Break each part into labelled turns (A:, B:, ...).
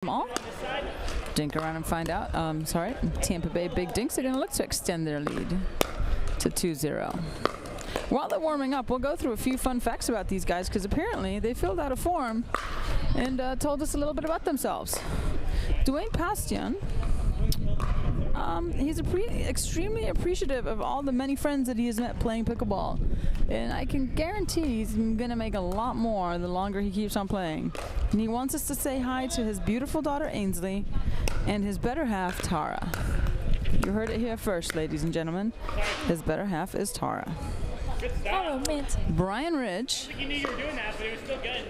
A: all. Dink around and find out. Sorry, Tampa Bay Big Dinks are going to look to extend their lead to 2-0. While they're warming up, we'll go through a few fun facts about these guys because apparently they filled out a form and told us a little bit about themselves. Dwayne Pastian, he's extremely appreciative of all the many friends that he has met playing pickleball. And I can guarantee he's going to make a lot more the longer he keeps on playing. And he wants us to say hi to his beautiful daughter, Ainsley, and his better half, Tara. You heard it here first, ladies and gentlemen. His better half is Tara.
B: How romantic.
A: Brian Ridge.
C: You knew you were doing that, but it was still good.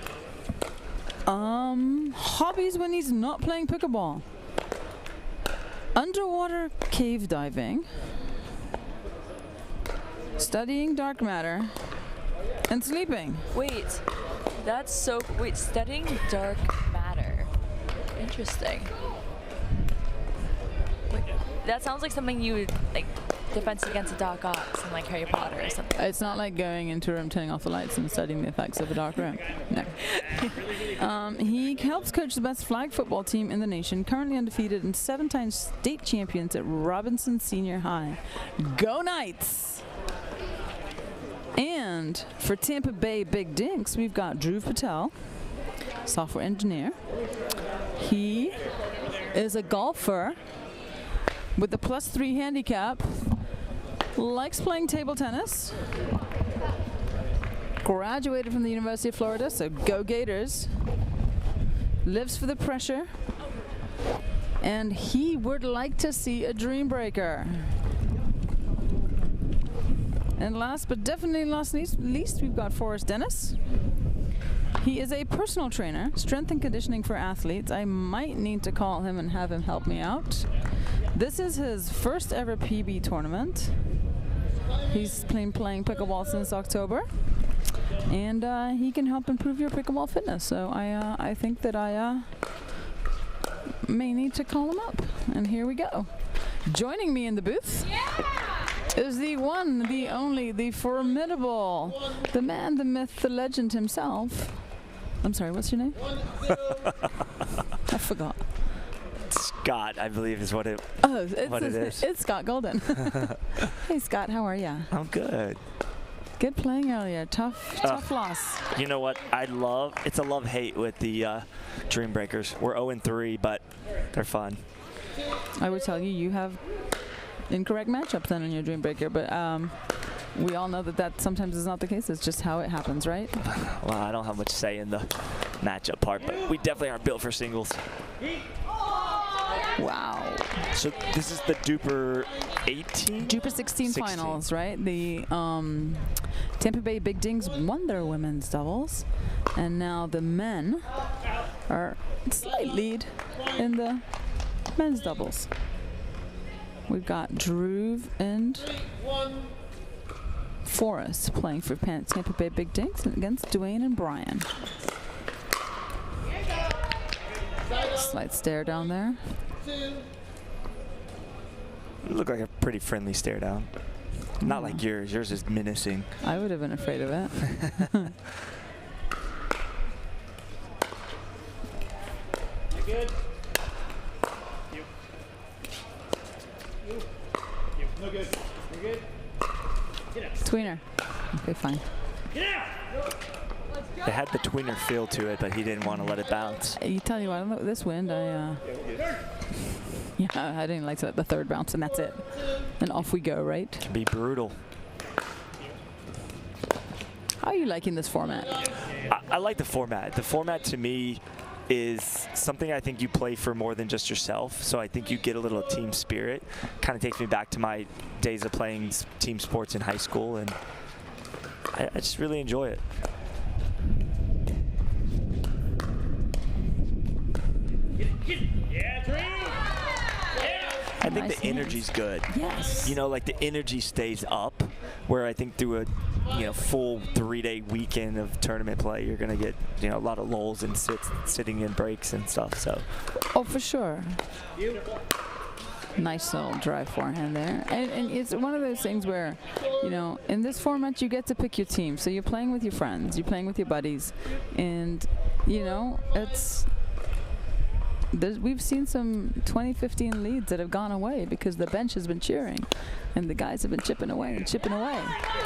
A: Hobbies when he's not playing pickleball. Underwater cave diving. Studying dark matter. And sleeping.
B: Wait, that's so. Wait, studying dark matter. Interesting. Wait, that sounds like something you would like. Defense against the Dark Arts in like Harry Potter or something.
A: It's not like going into a room, turning off the lights and studying the effects of a dark room. No. He helps coach the best flag football team in the nation, currently undefeated and 7-time state champions at Robinson Senior High. Go Knights! And for Tampa Bay Big Dinks, we've got Dhruv Patel, software engineer. He is a golfer with a +3 handicap, likes playing table tennis, graduated from the University of Florida, so go Gators, lives for the pressure, and he would like to see a dream breaker. And last but definitely not least, we've got Forrest Dennis. He is a personal trainer, strength and conditioning for athletes. I might need to call him and have him help me out. This is his first ever PB tournament. He's been playing pickleball since October, and he can help improve your pickleball fitness. So I think that I may need to call him up. And here we go. Joining me in the booth is the one, the only, the formidable, the man, the myth, the legend himself. I'm sorry, what's your name? I forgot.
D: Scott, I believe is what it is.
A: It's Scott Golden. Hey Scott, how are ya?
D: I'm good.
A: Good playing earlier. Tough loss.
D: You know what? It's a love-hate with the Dream Breakers. We're 0-3, but they're fun.
A: I would tell you have incorrect matchups then in your Dream Breaker, but we all know that sometimes is not the case. It's just how it happens, right?
D: Well, I don't have much say in the matchup part, but we definitely aren't built for singles.
A: Wow.
D: So this is the Duper 18?
A: Duper 16 finals, right? The Tampa Bay Big Dinks won their women's doubles, and now the men are slight lead in the men's doubles. We've got Dhruv and Forrest playing for Tampa Bay Big Dinks against Dwayne and Brian. Slight stare down there.
D: You look like a pretty friendly stare down. Not like yours. Yours is menacing.
A: I would have been afraid of it.
C: You good? You. No good. You're good? Get out.
A: Tweener. Okay, fine.
C: Get out!
D: It had the tweener feel to it, but he didn't want to let it bounce.
A: You tell you what, look, this wind, I didn't like to let the third bounce, and that's it. And off we go, right?
D: Can be brutal.
A: How are you liking this format?
D: I like the format. The format to me is something I think you play for more than just yourself. So I think you get a little team spirit. Kind of takes me back to my days of playing team sports in high school, and I just really enjoy it.
C: Yeah, three! Yeah!
D: I think
A: Nice
D: the energy's good.
A: Yes.
D: You know, like the energy stays up, where I think through a full 3-day weekend of tournament play, you're gonna get a lot of lulls and sitting in breaks and stuff. So.
A: Oh, for sure. Nice little drive forehand there. And it's one of those things where, in this format you get to pick your team. So you're playing with your friends, you're playing with your buddies, and it's we've seen some 2015 leads that have gone away because the bench has been cheering, and the guys have been chipping away and chipping away.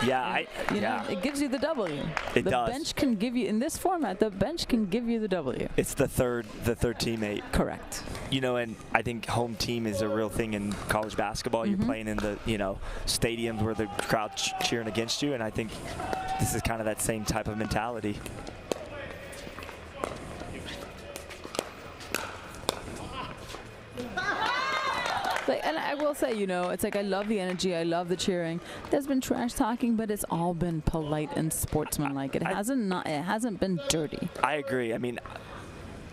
D: Yeah,
A: You know, it gives you the W.
D: It
A: the
D: does.
A: bench can give you, in this format, the bench can give you the W.
D: It's the third teammate.
A: Correct.
D: You know, and I think home team is a real thing in college basketball. You're playing in the, you know, stadiums where the crowd's cheering against you, and I think this is kind of that same type of mentality.
A: And I will say, you know, it's like I love the energy, I love the cheering. There's been trash talking, but it's all been polite and sportsmanlike. It hasn't been dirty.
D: I agree. I mean,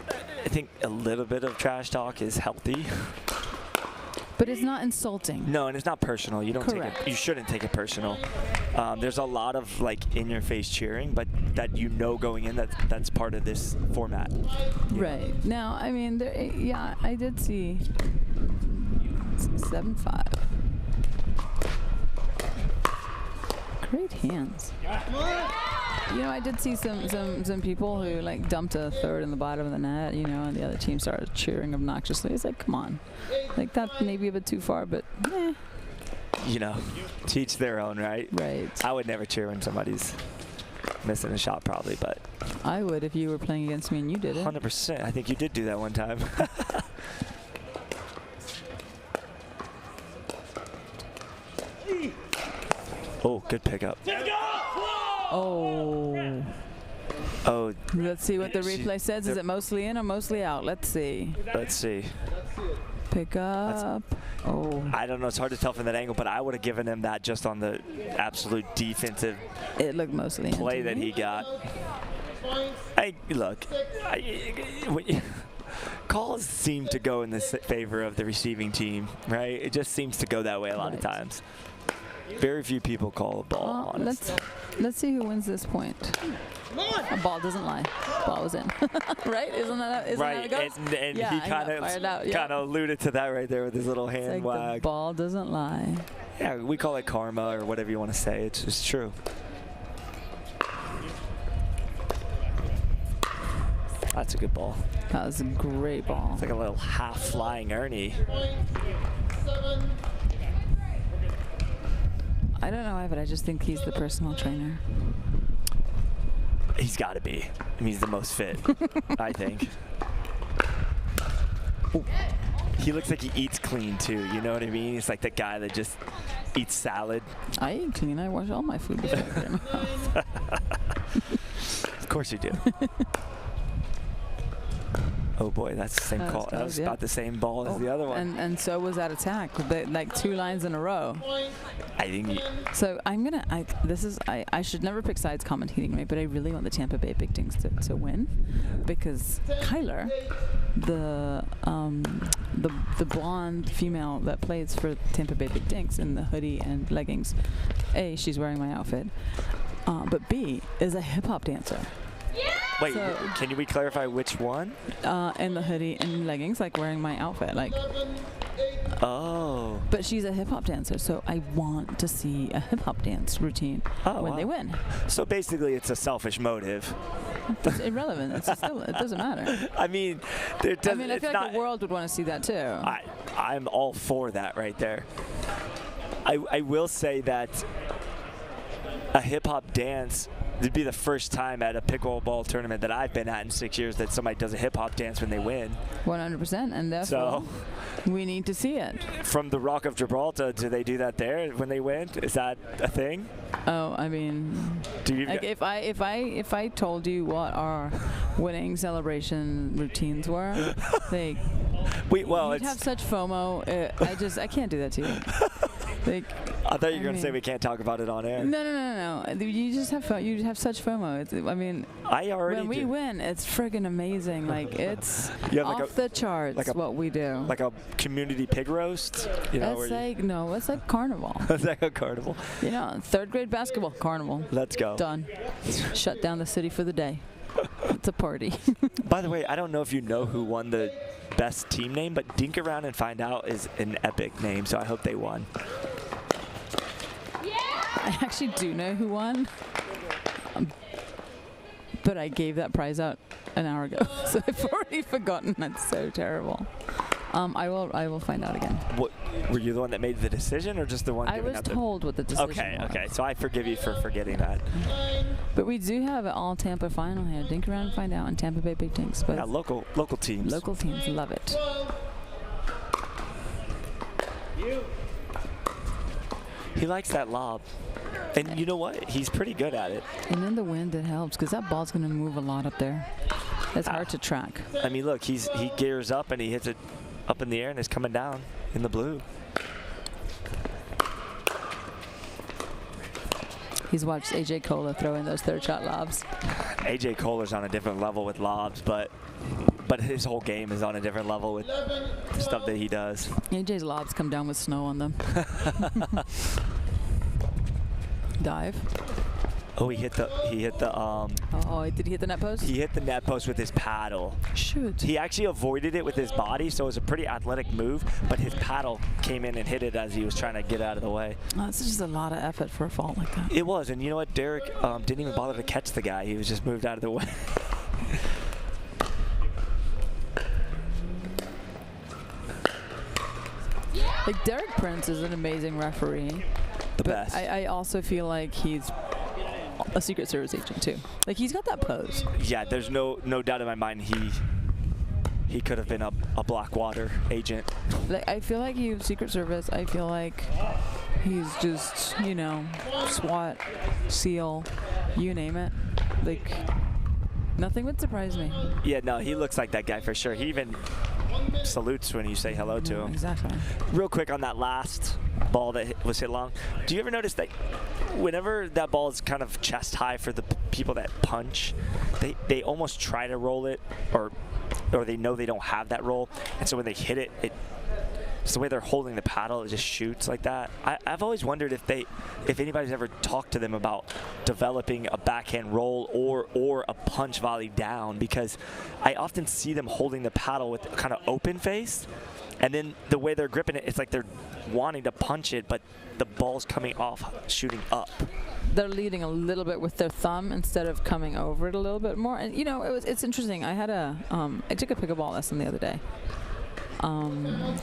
D: I think a little bit of trash talk is healthy.
A: But it's not insulting.
D: No, and it's not personal. You don't
A: Correct.
D: take it. You shouldn't take it personal. There's a lot of like in-your-face cheering, but that you know going in that's part of this format.
A: Right. Now, I mean, yeah, I did see 7-5. Great hands. You know, I did see some people who like dumped a third in the bottom of the net, you know, and the other team started cheering obnoxiously. It's like, come on. Like, that may be a bit too far, but eh.
D: You know, to each their own, right?
A: Right.
D: I would never cheer when somebody's missing a shot probably, but
A: I would if you were playing against me and you did it.
D: 100%. I think you did do that one time. Oh, good pickup.
A: Oh.
D: Oh,
A: Let's see what the replay says. Is it mostly in or mostly out? Let's see.
D: let's see.
A: Pick up. Oh.
D: I don't know. It's hard to tell from that angle, but I would have given him that just on the absolute defensive
A: It looked mostly in.
D: play
A: to
D: that
A: me.
D: he got. Look, calls seem to go in the favor of the receiving team, right? It just seems to go that way a lot of
A: Right.
D: times. Very few people call a ball, honestly.
A: Let's see who wins this point. A ball doesn't lie. Ball was in. Right? Isn't that how
D: Right,
A: it goes?
D: and
A: Yeah,
D: he
A: I got fired out, yeah.
D: kind of alluded to that right there with his little
A: It's
D: hand
A: like the
D: wag.
A: ball doesn't lie.
D: Yeah, we call it karma or whatever you want to say. It's just true. That's a good ball.
A: That was a great ball.
D: It's like a little half-flying Ernie.
A: I don't know why, but I just think he's the personal trainer.
D: He's got to be. I mean, he's the most fit, I think. Ooh. He looks like he eats clean, too. You know what I mean? He's like that guy that just eats salad.
A: I eat clean. I wash all my food before I put it in my mouth.
D: Of course you do. Oh boy, that's the same call. That was about the same ball as the other one.
A: And so was that attack. Like 2 lines in a row.
D: I think
A: So I should never pick sides commentating, right? But I really want the Tampa Bay Big Dings to win, because Kyler, the blonde female that plays for Tampa Bay Big Dings in the hoodie and leggings, A, she's wearing my outfit, but B, is a hip hop dancer.
D: Wait,
A: So-
D: can we clarify which one?
A: In the hoodie and leggings, like wearing my outfit, like.
D: Oh.
A: But she's a hip hop dancer, so I want to see a hip hop dance routine when they win.
D: So basically, it's a selfish motive.
A: It's irrelevant. It doesn't matter.
D: I mean,
A: I feel like the world would want to see that too.
D: I'm all for that right there. I will say that a hip hop dance. It'd be the first time at a pickleball tournament that I've been at in 6 years that somebody does a hip hop dance when they win.
A: 100%, and therefore we need to see it.
D: From the Rock of Gibraltar, do they do that there when they win? Is that a thing?
A: Oh, I mean, like if I told you what our winning celebration routines were, like you'd have such FOMO. I can't do that to you. Like,
D: I thought you were going to say we can't talk about it on air.
A: No. You just have you have such FOMO. I mean,
D: when
A: we win, it's friggin' amazing. Like, it's off the charts what we do.
D: Like a community pig roast?
A: It's like carnival.
D: It's like a carnival.
A: You know, 3rd grade basketball, carnival.
D: Let's go.
A: Done. Shut down the city for the day. It's a party.
D: By the way, I don't know if you know who won the best team name, but Dink Around and Find Out is an epic name, so I hope they won.
A: I actually do know who won. But I gave that prize out an hour ago, so I've already forgotten. That's so terrible. I will find out again.
D: What, were you the one that made the decision, or just the one?
A: I
D: giving
A: was
D: out the
A: told what the decision
D: Okay,
A: was.
D: okay. So I forgive you for forgetting that.
A: But we do have an all Tampa final here. Dink around and find out in Tampa Bay Big Dinks. But
D: Yeah, local teams.
A: local teams love it.
D: He likes that lob. And you know what? He's pretty good at it.
A: And in the wind, it helps because that ball's going to move a lot up there. It's hard to track.
D: I mean, look, he gears up and he hits it up in the air and it's coming down in the blue.
A: He's watched AJ Cola throw in those third shot lobs.
D: AJ Kohler's on a different level with lobs, but his whole game is on a different level with the stuff that he does.
A: AJ's lobs come down with snow on them. Dive.
D: Oh, he hit the
A: Oh, did he hit the net post?
D: he hit the net post with his paddle.
A: Shoot.
D: He actually avoided it with his body, so it was a pretty athletic move, but his paddle came in and hit it as he was trying to get out of the way.
A: Oh, that's just a lot of effort for a fault like that.
D: It was, and you know what? Derek didn't even bother to catch the guy. He was just moved out of the way.
A: Like, Derek Prince is an amazing referee.
D: The
A: But
D: best.
A: I also feel like he's a Secret Service agent too. Like, he's got that pose.
D: Yeah, there's no doubt in my mind he could have been a Blackwater agent.
A: Like, I feel like he's Secret Service. I feel like he's just, you know, SWAT, SEAL, you name it. Like, nothing would surprise me.
D: Yeah, no, he looks like that guy for sure. He even salutes when you say hello to him.
A: Exactly.
D: Real quick on that last ball that was hit long, do you ever notice that whenever that ball is kind of chest high for the people that punch, they almost try to roll it, or they know they don't have that roll, and so when they hit it, it's the way they're holding the paddle, it just shoots like that. I've always wondered if anybody's ever talked to them about developing a backhand roll or a punch volley down, because I often see them holding the paddle with kind of open face, and then the way they're gripping it, it's like they're wanting to punch it, but the ball's coming off, shooting up.
A: They're leading a little bit with their thumb instead of coming over it a little bit more. And, you know, it's interesting. I took a pickleball lesson the other day.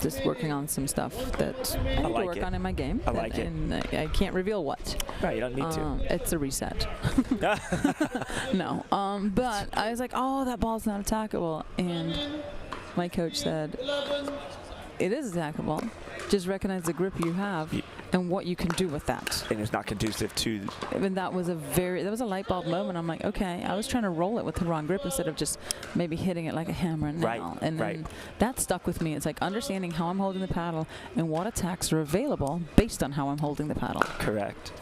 A: Just working on some stuff that I need to work on in my game.
D: I like it.
A: And I can't reveal what.
D: Right, you don't need to.
A: It's a reset. No. But I was like, oh, that ball's not attackable. And my coach said, it is attackable. Just recognize the grip you have and what you can do with that.
D: And it's not conducive to.
A: And that was a light bulb moment. I'm like, okay, I was trying to roll it with the wrong grip instead of just maybe hitting it like a hammer and nail.
D: Right,
A: And then that stuck with me. It's like understanding how I'm holding the paddle and what attacks are available based on how I'm holding the paddle.
D: Correct.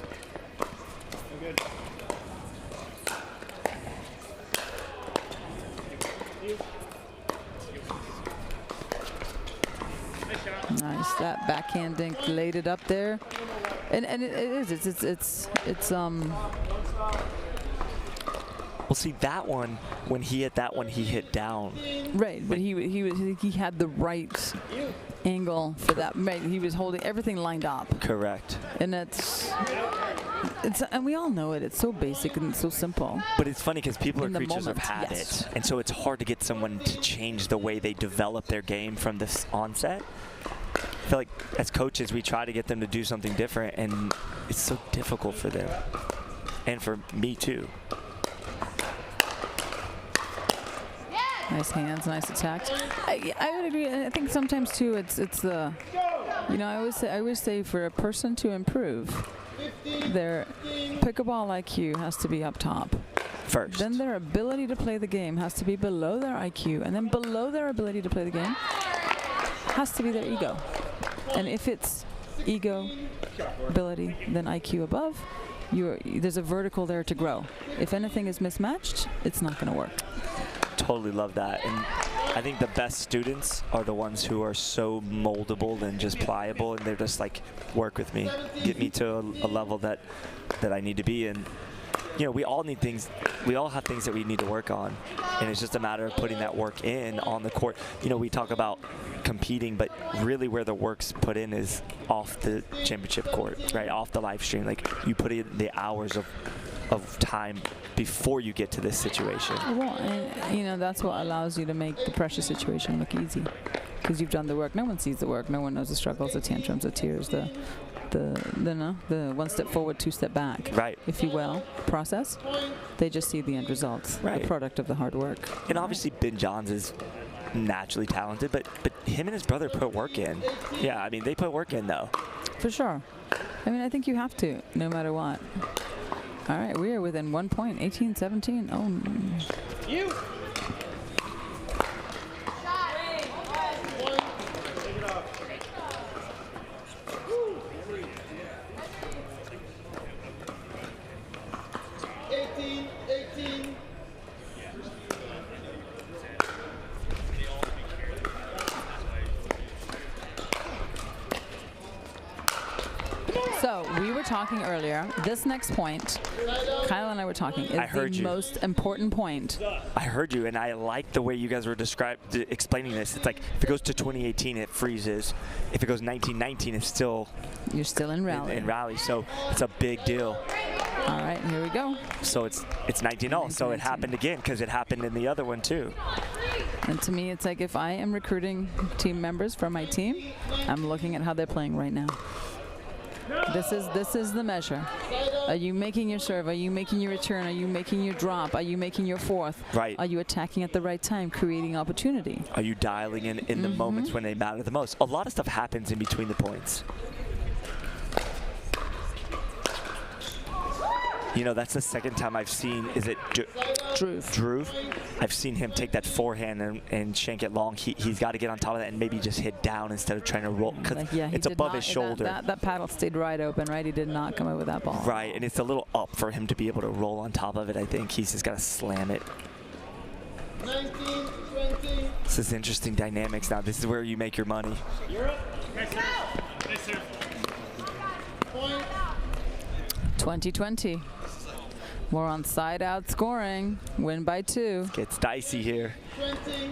C: Good.
A: Nice. That backhand dink laid it up there. And it is. It's
D: Well, see, that one, when he hit that one, he hit down.
A: right, but he had the right angle for that. Right, he was holding everything lined up.
D: Correct.
A: And and we all know it. It's so basic and so simple.
D: But it's funny because people are
A: In the
D: creatures of
A: moment,
D: habit,
A: yes.
D: and so it's hard to get someone to change the way they develop their game from this onset. I feel like as coaches, we try to get them to do something different, and it's so difficult for them, and for me too.
A: Nice hands, nice attacks. I would agree. I think sometimes too, it's the, you know, I always say for a person to improve, their pickleball IQ has to be up top.
D: First.
A: Then their ability to play the game has to be below their IQ, and then below their ability to play the game has to be their ego. And if it's ego, ability, then IQ above, there's a vertical there to grow. If anything is mismatched, it's not going to work.
D: Totally love that. And I think the best students are the ones who are so moldable and just pliable, and they're just like, work with me, get me to a level that I need to be in. You know, we all have things that we need to work on, and it's just a matter of putting that work in on the court. You know, we talk about competing, but really where the work's put in is off the championship court, right? Off the live stream. Like, you put in the hours of of time before you get to this situation.
A: Well, and, you know, that's what allows you to make the pressure situation look easy, because you've done the work. No one sees the work. No one knows the struggles, the tantrums, the tears, the one step forward, two step back,
D: right,
A: if you will, process. They just see the end results,
D: right,
A: the product of the hard work.
D: And obviously Ben Johns is naturally talented, but him and his brother put work in. Yeah, I mean, they put work in though.
A: For sure. I mean, I think you have to, no matter what. All right, we are within 1 point, 18-17. Oh.
C: You.
A: So we were talking earlier. This next point, Kyle and I were talking, is the most important point.
D: I heard you, and I like the way you guys were explaining this. It's like if it goes to 2018, it freezes. If it goes 1919, it's still
A: you're still in rally.
D: In rally, so it's a big deal.
A: All right, here we go.
D: So it's 19-0. So it happened again because it happened in the other one too.
A: And to me, it's like if I am recruiting team members for my team, I'm looking at how they're playing right now. This is the measure. Are you making your serve? Are you making your return? Are you making your drop? Are you making your fourth?
D: Right.
A: Are you attacking at the right time, creating opportunity?
D: Are you dialing in the moments when they matter the most? A lot of stuff happens in between the points. You know, that's the second time I've seen, is it Drew? I've seen him take that forehand and shank it long. He's got to get on top of that and maybe just hit down instead of trying to roll, because it's above his shoulder.
A: That paddle stayed right open, right? He did not come over that ball.
D: Right, and it's a little up for him to be able to roll on top of it, I think. He's just got to slam it.
C: 19, 20.
D: This is interesting dynamics now. This is where you make your money.
C: You're up. Nice serve. Nice serve. Point.
A: 20-20. We're on side out scoring. Win by 2.
D: Gets dicey here.
C: 20.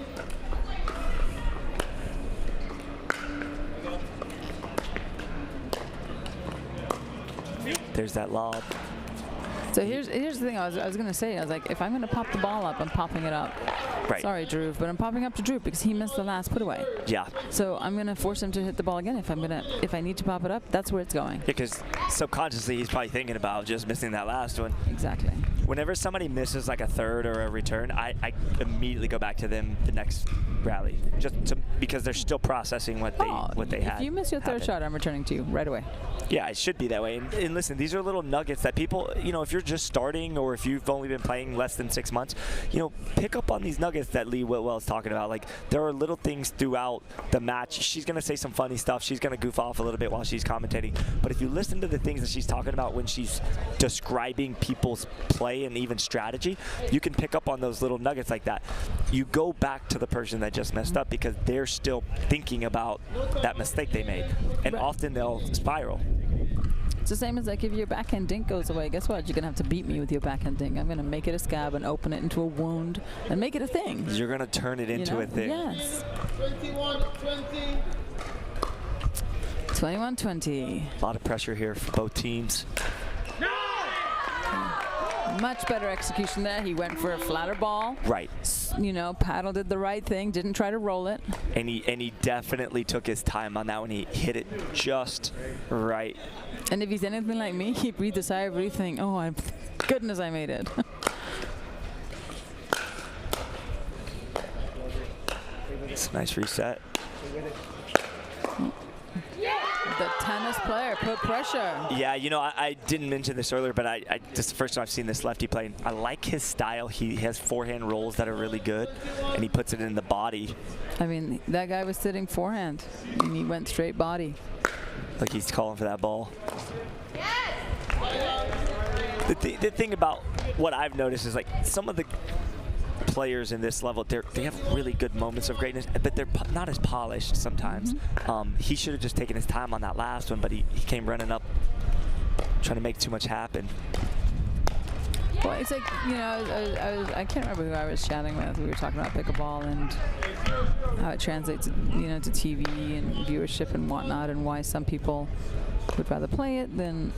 D: There's that lob.
A: So here's the thing I was going to say. I was like, if I'm going to pop the ball up, I'm popping it up.
D: Right.
A: Sorry, Drew, but I'm popping up to Drew because he missed the last put away.
D: Yeah.
A: So I'm going to force him to hit the ball again. If I need to pop it up, that's where it's going.
D: Because subconsciously he's probably thinking about just missing that last one.
A: Exactly.
D: Whenever somebody misses like a third or a return, I immediately go back to them the next rally, because they're still processing what they had.
A: If you miss your third shot, I'm returning to you right away.
D: Yeah, it should be that way. And listen, these are little nuggets that people, you know, if you're just starting or if you've only been playing less than 6 months, you know, pick up on these nuggets that Lee Whitwell is talking about. Like, there are little things throughout the match. She's going to say some funny stuff. She's going to goof off a little bit while she's commentating. But if you listen to the things that she's talking about when she's describing people's play and even strategy, you can pick up on those little nuggets like that. You go back to the person that just messed up because they're still thinking about that mistake they made. And often they'll spiral.
A: It's the same as like if your backhand dink goes away, guess what? You're going to have to beat me with your backhand dink. I'm going to make it a scab and open it into a wound and make it a thing.
D: You're going to turn it into a thing.
A: Yes.
C: 21-20.
A: 21-20.
D: A lot of pressure here for both teams.
A: Much better execution there. He went for a flatter ball.
D: Right.
A: You know, Paddle did the right thing, didn't try to roll it.
D: And he definitely took his time on that one. He hit it just right.
A: And if he's anything like me, he breathed a sigh of relief thinking, oh, goodness, I made it.
D: It's a nice reset.
A: The tennis player put pressure.
D: Yeah, you know, I didn't mention this earlier, but this is the first time I've seen this lefty play. I like his style. He has forehand rolls that are really good, and he puts it in the body.
A: I mean, that guy was sitting forehand, and he went straight body.
D: Like he's calling for that ball. The thing about what I've noticed is like some of the players in this level, they have really good moments of greatness, but they're not as polished sometimes. He should have just taken his time on that last one, but he came running up trying to make too much happen.
A: Well, it's like, you know, I can't remember who I was chatting with. We were talking about pickleball and how it translates, you know, to TV and viewership and whatnot, and why some people would rather play it than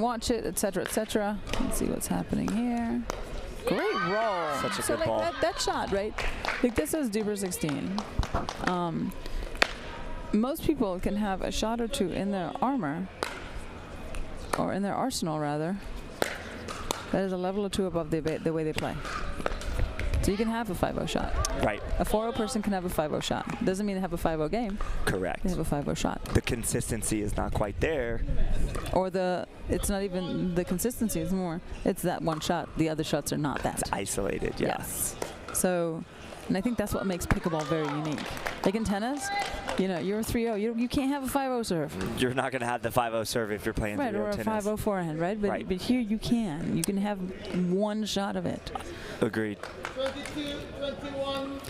A: watch it, etc., etc. Let's see what's happening here. Great roll.
D: Such a
A: so
D: good ball.
A: That shot, right? Like this is Duper 16. Most people can have a shot or two in their armor, or in their arsenal rather, that is a level or two above the way they play. So you can have a 5-0 shot.
D: Right.
A: A 4-0 person can have a 5-0 shot. Doesn't mean they have a 5-0 game.
D: Correct.
A: They have a 5-0 shot.
D: The consistency is not quite there.
A: Or it's not even the consistency, it's more, it's that one shot. The other shots are not that.
D: It's isolated, yeah.
A: Yes. So, and I think that's what makes pickleball very unique. Like in tennis, you know, you're a 3-0. You can't have a 5-0 serve.
D: You're not going to have the 5-0 serve if you're playing 3-0
A: or a
D: tennis.
A: 5-0 forehand, right? But,
D: Right.
A: but here you can. You can have one shot of it.
D: Agreed.
C: 22-21.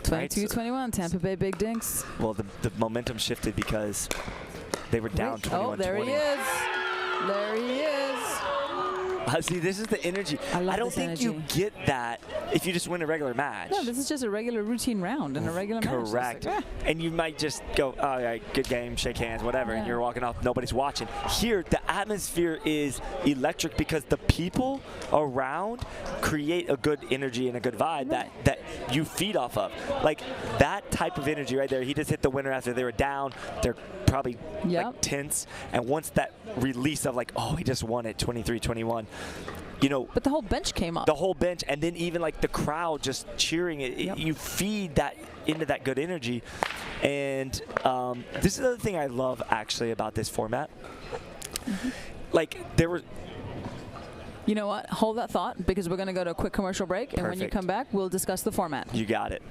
A: 22-21, Tampa Bay Big Dinks.
D: Well, the momentum shifted because they were down 21-20.
A: Oh, there he is. There he is.
D: See, this is the energy.
A: I
D: don't think you get that if you just win a regular match.
A: No, this is just a regular routine round in a regular match.
D: Correct.
A: Like,
D: And you might just go, all right, good game, shake hands, whatever, and
A: Yeah.
D: you're walking off, nobody's watching. Here, the atmosphere is electric because the people around create a good energy and a good vibe that you feed off of. Like, that type of energy right there, he just hit the winner after they were down. They're probably like tense. And once that release of like, oh, he just won it 23-21, you know,
A: But the whole bench came up.
D: the whole bench, and then even like the crowd just cheering it, you feed that into that good energy. And this is the other thing I love actually about this format. Like there were,
A: You know what? Hold that thought because we're going to go to a quick commercial break. And when you
D: Perfect.
A: come back, we'll discuss the format.
D: you got it.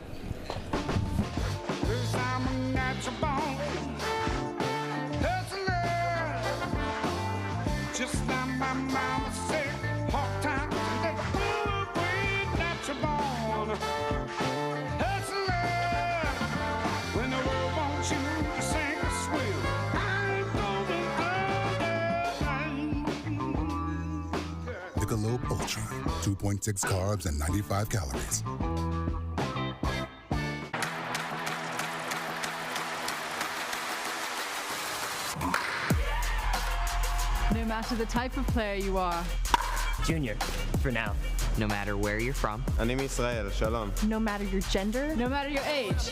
E: Just like my mama said, hard times and that good way that you're born. Hustler, when the world wants you to sing a swing, I'm gonna
F: Michelob Ultra, 2.6 carbs and 95 calories.
A: No matter the type of player you are,
G: Junior, for now.
H: No matter where you're from.
I: אני מישראל, שלום.
J: No matter your gender,
A: no matter your age,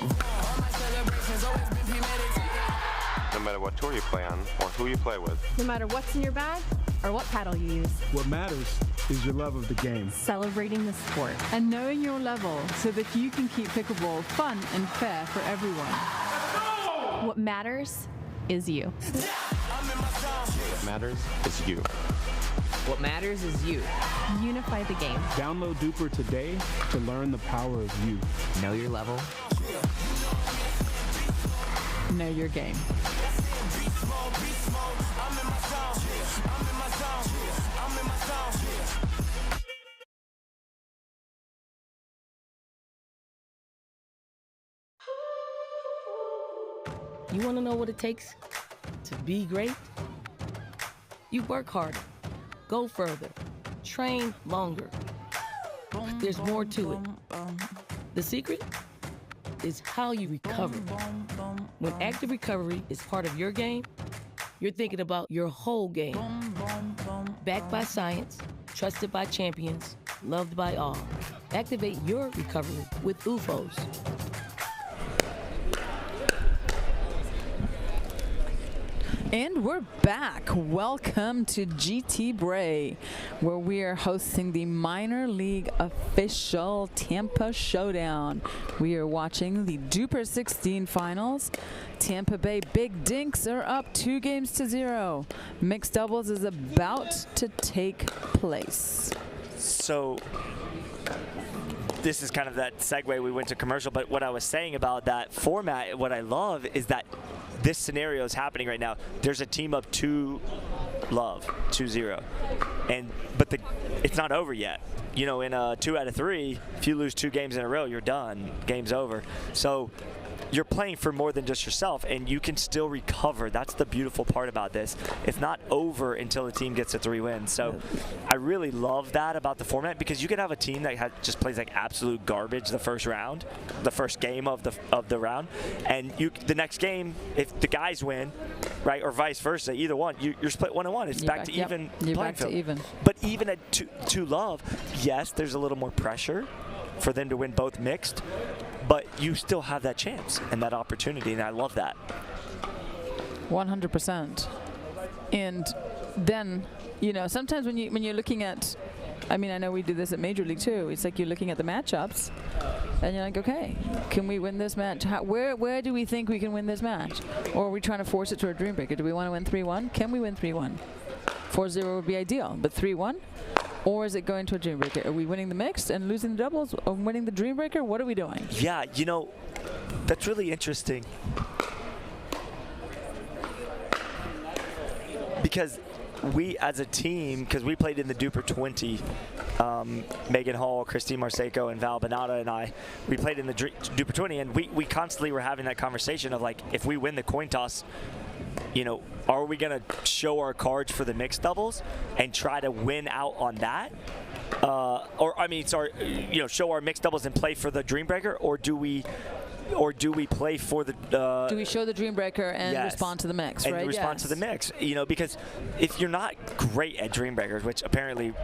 I: No matter what tour you play on or who you play with.
J: no matter what's in your bag or what paddle you use,
K: What matters is your love of the game.
J: celebrating the sport.
A: and knowing your level so that you can keep pickleball fun and fair for everyone.
J: What matters is you.
I: What matters is you.
H: What matters is you.
J: Unify the game.
K: Download Duper today to learn the power of you.
H: Know your level.
A: Know your game.
L: You want to know what it takes to be great? You work harder, go further, train longer. But there's more to it. The secret is how you recover. When active recovery is part of your game, you're thinking about your whole game. Backed by science, trusted by champions, loved by all. Activate your recovery with UFOs.
A: And we're back. Welcome to GT Bray, where we are hosting the minor league official Tampa Showdown. We are watching the Duper 16 finals. Tampa Bay Big Dinks are up 2-0. Mixed doubles is about to take place.
D: So this is kind of that segue. We went to commercial, but what I was saying about that format, what I love is that this scenario is happening right now. There's a team up 2-0, but it's not over yet. You know, in a 2 out of 3, if you lose 2 games in a row, you're done. Game's over. So you're playing for more than just yourself, and you can still recover. That's the beautiful part about this. It's not over until the team gets to 3 wins. So I really love that about the format, because you can have a team that just plays like absolute garbage the first round, the first game of the round, and the next game, if the guys win, right? Or vice versa, either one. You're split 1-1. It's back to even
A: You're
D: playing
A: back
D: field.
A: to even.
D: But even at two love, yes, there's a little more pressure for them to win both mixed, but you still have that chance and that opportunity, and I love that.
A: 100%. And then, you know, sometimes when you're looking at, I mean, I know we do this at Major League too. It's like you're looking at the matchups, and you're like, okay, can we win this match? Where do we think we can win this match? Or are we trying to force it to a dream breaker? Do we want to win 3-1? Can we win 3-1? 4-0 would be ideal, but 3-1? Or is it going to a dream breaker? Are we winning the mixed and losing the doubles, or winning the dream breaker? What are we doing?
D: Yeah, you know, that's really interesting. Because we as a team, because we played in the Duper 20, Megan Hall, Christine Marseco, and Val Bonata and I, we played in the Duper 20, and we constantly were having that conversation of like, if we win the coin toss, you know, are we going to show our cards for the mixed doubles and try to win out on that? Show our mixed doubles and play for the dream breaker, or do we play for the... do
A: we show the dream breaker and respond to the mix, right?
D: And respond to the mix, you know, because if you're not great at dream breakers, which apparently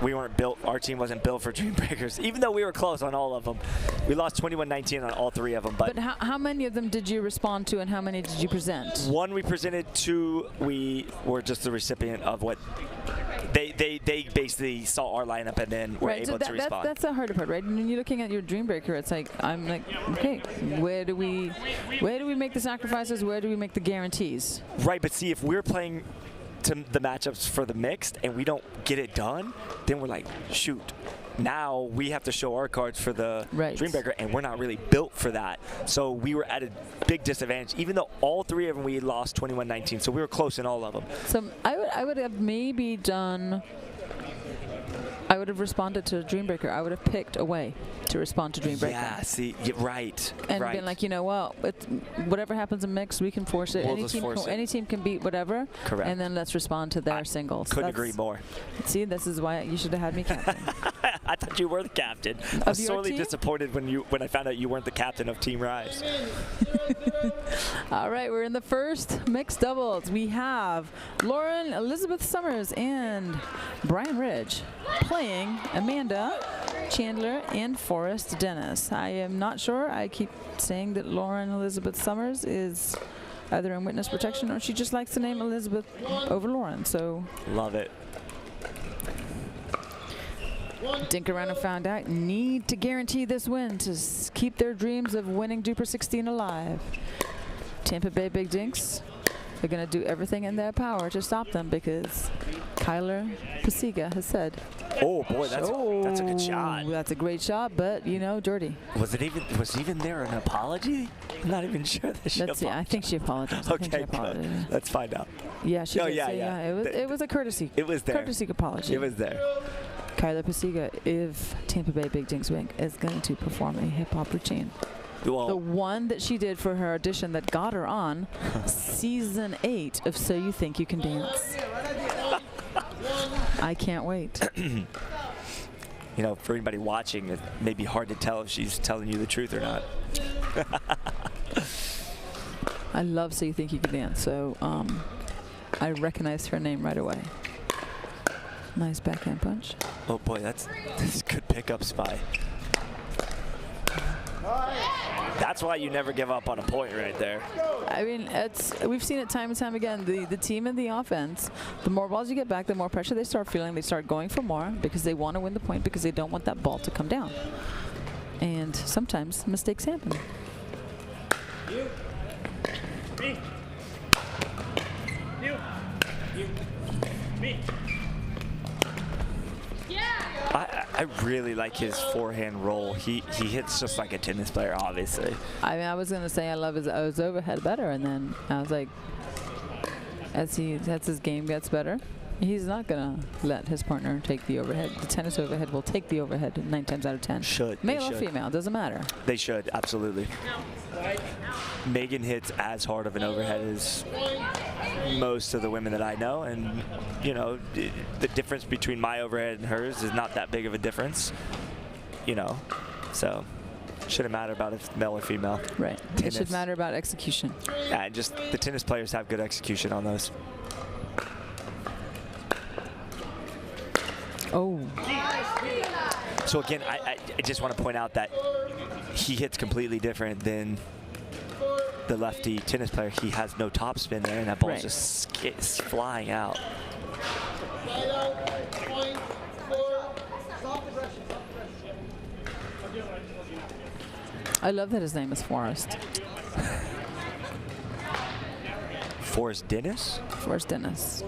D: we weren't built, our team wasn't built for dream breakers, even though we were close on all of them. We lost 21-19 on all 3 of them. But
A: how many of them did you respond to, and how many did you present?
D: 1 we presented, 2 we were just the recipient of what... They basically saw our lineup and then were able to respond.
A: That's the harder part, right? When you're looking at your dream breaker, it's like, I'm like, okay, where do we make the sacrifices? Where do we make the guarantees?
D: Right, but see, if we're playing to the matchups for the mixed and we don't get it done, then we're like, shoot. Now we have to show our cards for the dream breaker, and we're not really built for that. So we were at a big disadvantage, even though all 3 of them we lost 21-19. So we were close in all of them.
A: So I would have maybe done. I would have responded to Dream Breaker. I would have picked a way to respond to Dream Breaker.
D: Yeah, see, right.
A: And been like, you know, well, whatever happens in mix, we can force it.
D: We'll
A: Any team can beat whatever.
D: Correct.
A: And then let's respond to their singles.
D: Couldn't agree more.
A: See, this is why you should have had me captain.
D: I thought you were the captain. I was sorely disappointed when I found out you weren't the captain of Team Rise.
A: All right, we're in the first mixed doubles. We have Lauren Elizabeth Summers and Brian Ridge playing Amanda Chandler and Forrest Dennis. I am not sure. I keep saying that Lauren Elizabeth Summers is either in witness protection or she just likes the name Elizabeth over Lauren. So
D: love it.
A: Dink around and found out need to guarantee this win to keep their dreams of winning Duper 16 alive. Tampa Bay Big Dinks are going to do everything in their power to stop them because Kyler Pasiga has said.
D: Oh boy, that's a good shot.
A: That's a great shot, but you know, dirty.
D: Was even there an apology? I'm not even sure that she apologized.
A: I think she apologized.
D: Okay, good. Let's find out.
A: Yeah, she did.
D: Yeah.
A: It was a courtesy.
D: It was there.
A: Courtesy apology.
D: It was there.
A: Kyler Pasiga, if Tampa Bay Big Dinks win, is going to perform a hip-hop routine.
D: Well,
A: the one that she did for her audition that got her on season 8 of So You Think You Can Dance. I can't wait.
D: You know, for anybody watching, it may be hard to tell if she's telling you the truth or not.
A: I love So You Think You Can Dance, so I recognized her name right away. Nice backhand punch.
D: Oh boy, that's good pickup spy. That's why you never give up on a point right there.
A: I mean, we've seen it time and time again. The team in the offense, the more balls you get back, the more pressure they start feeling. They start going for more because they want to win the point because they don't want that ball to come down. And sometimes mistakes happen.
C: You. Me. You. Me.
D: I really like his forehand roll. He hits just like a tennis player, obviously.
A: I mean, I was gonna say I love his overhead better, and then I was like, as his game gets better, he's not gonna let his partner take the overhead. The tennis overhead will take the overhead 9 times out of 10. Male or female, doesn't matter.
D: They should, absolutely. Megan hits as hard of an overhead as most of the women that I know, and you know, the difference between my overhead and hers is not that big of a difference, you know, so Shouldn't matter about if male or female.
A: Right.
D: Tennis.
A: It should matter about execution.
D: Yeah, and just the tennis players have good execution on those.
A: Oh.
D: So again, I just want to point out that he hits completely different than the lefty tennis player. He has no topspin there, and that ball's just flying out.
A: I love that his name is Forrest.
D: Forrest Dennis?
A: Forrest Dennis.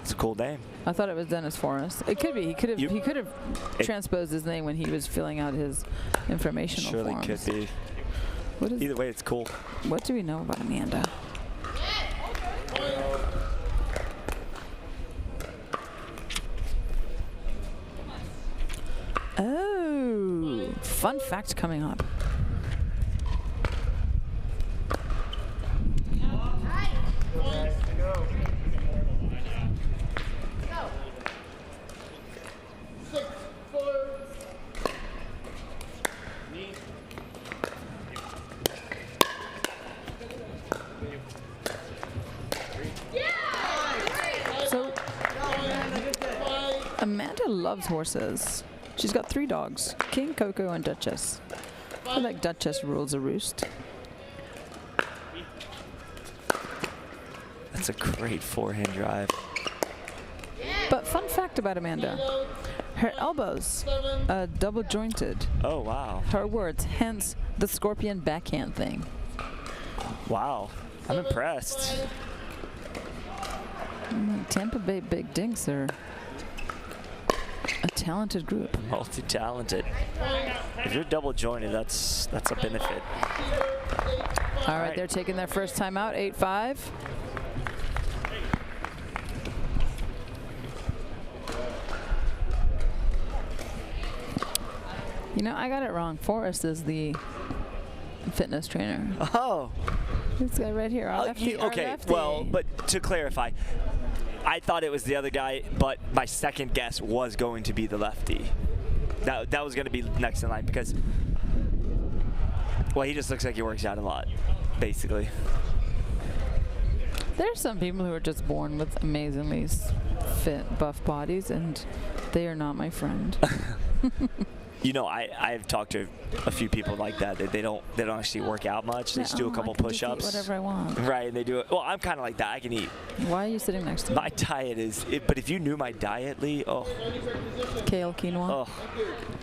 D: It's a cool name.
A: I thought it was Dennis Forrest. It could be. He could have transposed his name when he was filling out his informational
D: surely
A: forms.
D: could be. Either way, it's cool.
A: What do we know about Amanda? Oh, fun fact coming up. So, Amanda loves horses. She's got 3 dogs, King, Coco, and Duchess. I feel like Duchess rules a roost.
D: That's a great forehand drive.
A: But fun fact about Amanda, her elbows double jointed.
D: Oh, wow.
A: Her words, hence the scorpion backhand thing.
D: Wow. I'm impressed.
A: Tampa Bay Big Dinks are a talented group.
D: Multi-talented. If you're double jointed, that's a benefit.
A: All right, they're taking their first time out, 8-5. You know, I got it wrong. Forrest is the fitness trainer.
D: Oh.
A: This guy right here, our lefty.
D: Okay,
A: our lefty.
D: well, but to clarify, I thought it was the other guy, but my second guess was going to be the lefty. That was going to be next in line because, well, he just looks like he works out a lot, basically.
A: There's some people who are just born with amazingly fit, buff bodies, and they are not my friend.
D: You know, I've talked to a few people like that. They don't actually work out much. They just do a couple push-ups.
A: Whatever I want.
D: Right, and they do it. Well, I'm kind of like that. I can eat.
A: Why are you sitting next to me?
D: My diet is, but if you knew my diet, Lee,
A: kale quinoa.
D: Oh,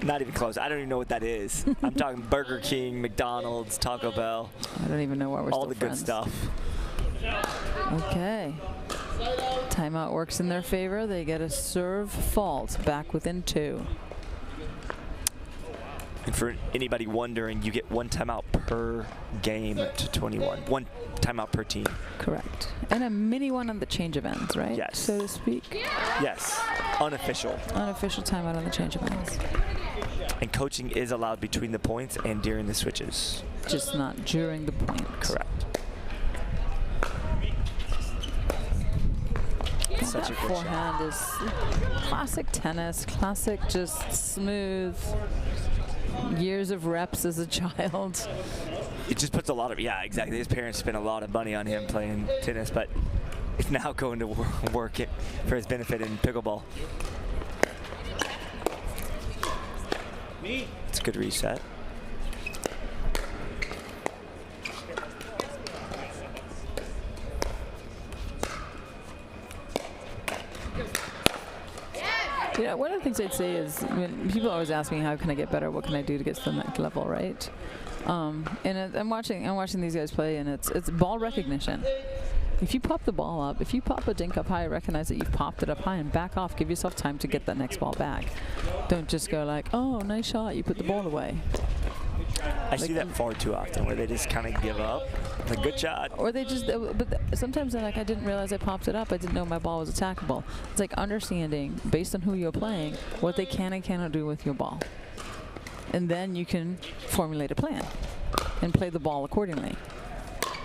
D: not even close. I don't even know what that is. I'm talking Burger King, McDonald's, Taco Bell.
A: I don't even know why we're
D: all
A: still
D: the
A: friends.
D: good stuff.
A: Okay. Timeout works in their favor. They get a serve fault back within 2.
D: And for anybody wondering, you get 1 timeout per game to 21. 1 timeout per team.
A: Correct. And a mini one on the change of ends, right?
D: Yes.
A: So to speak.
D: Yes. Unofficial.
A: Unofficial timeout on the change of ends.
D: And coaching is allowed between the points and during the switches.
A: Just not during the point.
D: Correct. Such a good
A: forehand is classic tennis, classic just smooth. Years of reps as a child.
D: It just puts a lot of, yeah, exactly. His parents spent a lot of money on him playing tennis, but it's now going to work it for his benefit in pickleball. It's a good reset.
A: You know, one of the things I'd say is, people always ask me, how can I get better? What can I do to get to the next level, right? And I'm watching these guys play, and it's ball recognition. If you pop the ball up, if you pop a dink up high, recognize that you've popped it up high and back off. Give yourself time to get that next ball back. Don't just go like, oh, nice shot, you put the ball away.
D: I see that far too often, where they just kind of give up. Like, good shot.
A: Or they just, but sometimes they're like, I didn't realize I popped it up. I didn't know my ball was attackable. It's like understanding, based on who you're playing, what they can and cannot do with your ball. And then you can formulate a plan and play the ball accordingly.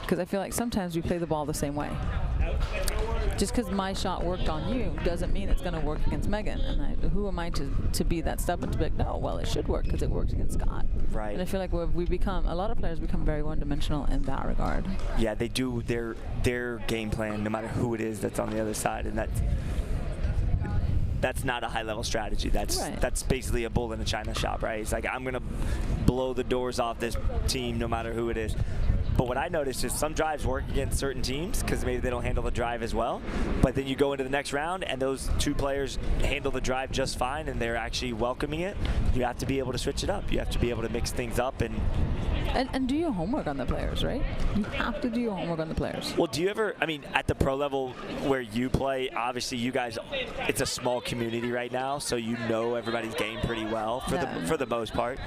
A: Because I feel like sometimes we play the ball the same way. just because my shot worked on you doesn't mean it's going to work against Megan. And who am I to be that stubborn to be like, no, well, it should work because it works against Scott.
D: Right.
A: And I feel like we become, a lot of players become very one-dimensional in that regard.
D: Yeah, they do their game plan no matter who it is that's on the other side, and that's not a high-level strategy. That's basically a bull in a china shop, right? It's like, I'm going to blow the doors off this team no matter who it is. But what I noticed is some drives work against certain teams because maybe they don't handle the drive as well. But then you go into the next round and those two players handle the drive just fine and they're actually welcoming it. You have to be able to switch it up. You have to be able to mix things up
A: and do your homework on the players, right? You have to do your homework on the players.
D: Well, do you ever, I mean, at the pro level where you play, obviously you guys, it's a small community right now, so you know everybody's game pretty well for the most part.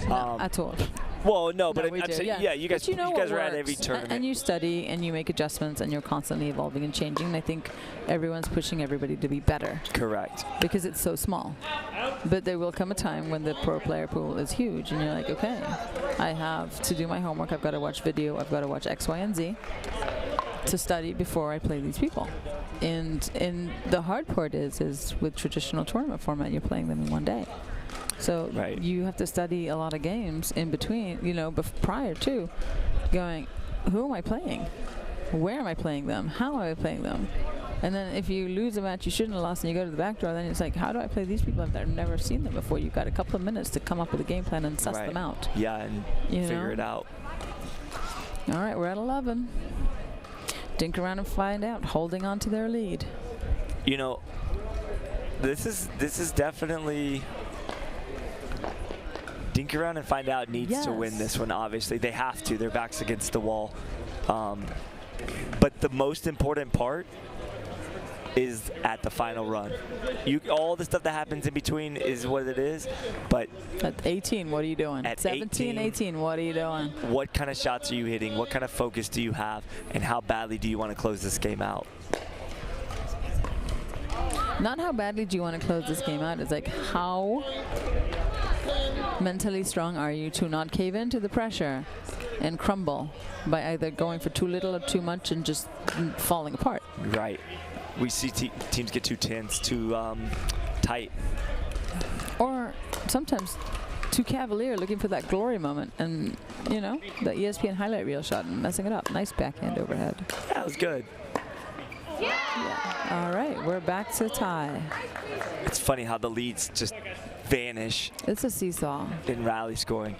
A: No, at all.
D: Well, no, but
A: we
D: I'm
A: do,
D: saying,
A: yeah.
D: you guys are at every tournament.
A: And you study and you make adjustments and you're constantly evolving and changing. And I think everyone's pushing everybody to be better.
D: Correct.
A: Because it's so small. But there will come a time when the pro player pool is huge and you're like, okay, I have to do my homework. I've got to watch video. I've got to watch X, Y, and Z to study before I play these people. And the hard part is with traditional tournament format, you're playing them in one day. So you have to study a lot of games in between, prior to going, who am I playing? Where am I playing them? How am I playing them? And then if you lose a match you shouldn't have lost and you go to the back door, then it's like, how do I play these people? I've never seen them before. You've got a couple of minutes to come up with a game plan and suss them out.
D: Yeah, and figure it out.
A: All right, we're at 11. Dink around and find out, holding on to their lead.
D: This is definitely... Dink around and find out needs to win this one, obviously. They have to. Their back's against the wall. But the most important part is at the final run. All the stuff that happens in between is what it is, but...
A: At 18, what are you doing?
D: At
A: 17, 18, what are you doing?
D: What kind of shots are you hitting? What kind of focus do you have? And how badly do you want to close this game out?
A: Not how badly do you want to close this game out. It's like, how mentally strong are you to not cave into the pressure and crumble by either going for too little or too much and just falling apart.
D: Right. We see teams get too tense, too tight.
A: Or sometimes too cavalier, looking for that glory moment and, the ESPN highlight reel shot and messing it up. Nice backhand overhead.
D: That was good.
A: Yeah. All right, we're back to tie.
D: It's funny how the leads just vanish.
A: It's a seesaw.
D: In rally scoring.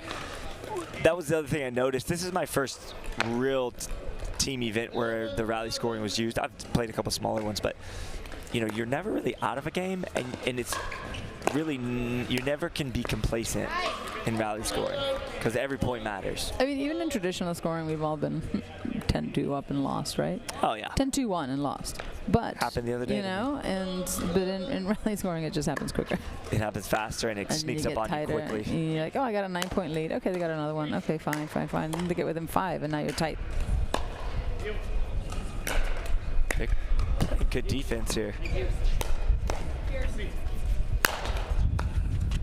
D: That was the other thing I noticed. This is my first real team event where the rally scoring was used. I've played a couple smaller ones, but you're never really out of a game, and it's really, you never can be complacent in rally scoring because every point matters.
A: I mean, even in traditional scoring, we've all been 10-2 up and lost, right?
D: Oh yeah.
A: 10-2-1 and lost. But
D: happened the other day.
A: but in rally scoring, it just happens quicker.
D: It happens faster and it sneaks up on you quickly.
A: And you're like, oh, I got a 9-point lead. Okay, they got another one. Okay, fine. And they get within 5, and now you're tight.
D: Good defense here.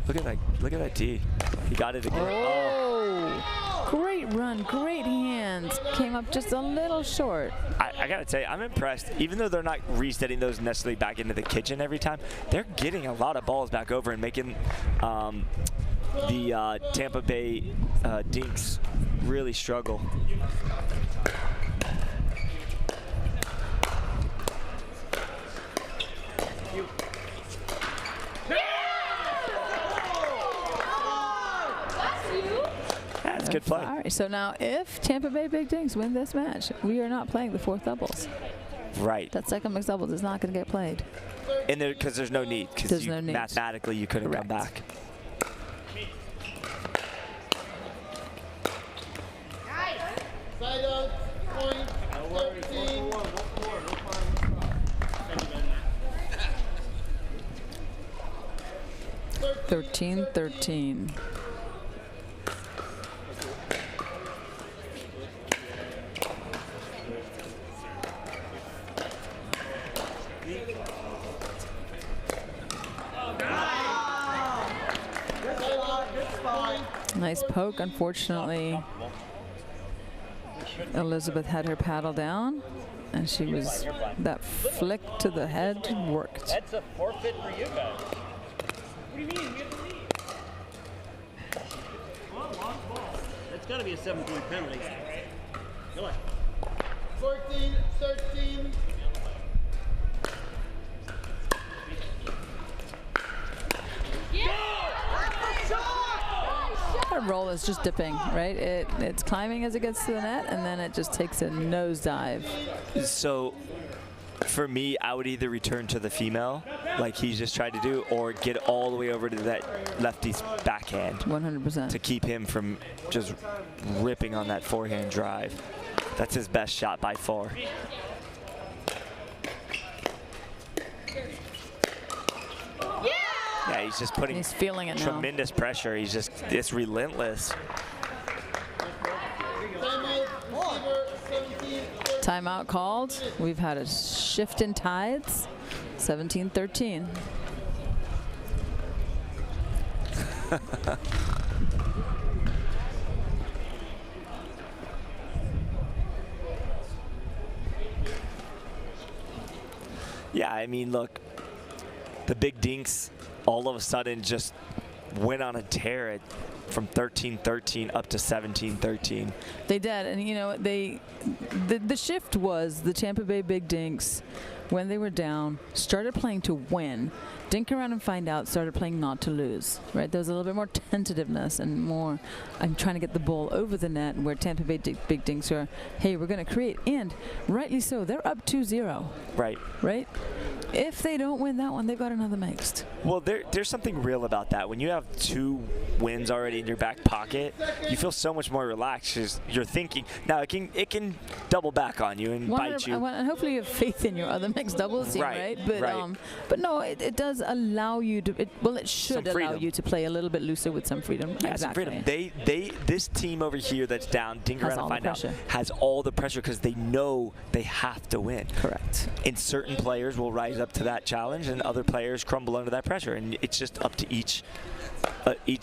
D: Look at that D. He got it again.
A: Oh. Great run, great hands. Came up just a little short.
D: I gotta tell you, I'm impressed. Even though they're not resetting those necessarily back into the kitchen every time, they're getting a lot of balls back over and making the Tampa Bay Dinks really struggle. That's good play.
A: All right, so now if Tampa Bay Big Dinks win this match, we are not playing the fourth doubles.
D: Right.
A: That second mixed doubles is not going to get played.
D: And because there's no need. Because mathematically you couldn't come back.
C: Side out, point, 13.
A: 13-13. Nice poke. Unfortunately, Elizabeth had her paddle down. and she was, that flick to the head worked.
C: That's a forfeit for you guys. What do you mean? We have the lead. Well, lost ball. That's got to be a 7-point penalty. Go on. 14, 13.
A: That roll is just dipping, right? It's climbing as it gets to the net, and then it just takes a nosedive.
D: So, for me, I would either return to the female, like he's just tried to do, or get all the way over to that lefty's backhand.
A: 100%.
D: To keep him from just ripping on that forehand drive. That's his best shot by far. Yeah, he's just putting
A: he's feeling it
D: tremendous pressure. He's just this relentless.
A: Timeout called. We've had a shift in tides. 17-13.
D: Yeah, I mean, look, the Big Dinks all of a sudden just went on a tear from 13-13 up to 17-13.
A: They did, and you know, the shift was the Tampa Bay Big Dinks, when they were down, started playing to win, dink around and find out, started playing not to lose, right? There was a little bit more tentativeness and more, I'm trying to get the ball over the net, where Tampa Bay Big Dinks are, hey, we're going to create, and rightly so, they're up 2-0.
D: Right.
A: Right? If they don't win that one, they've got another mixed.
D: Well, there's something real about that. When you have 2 wins already in your back pocket, you feel so much more relaxed. 'Cause you're thinking now it can double back on you and bite you.
A: And hopefully you have faith in your other mixed doubles team, right? But no, it does allow you to. It should allow you to play a little bit looser with some freedom.
D: Yeah,
A: exactly.
D: some freedom. This team over here that's down, dink around and find out, has all the pressure because they know they have to win.
A: Correct.
D: And certain players will rise up to that challenge, and other players crumble under that pressure, and it's just up to each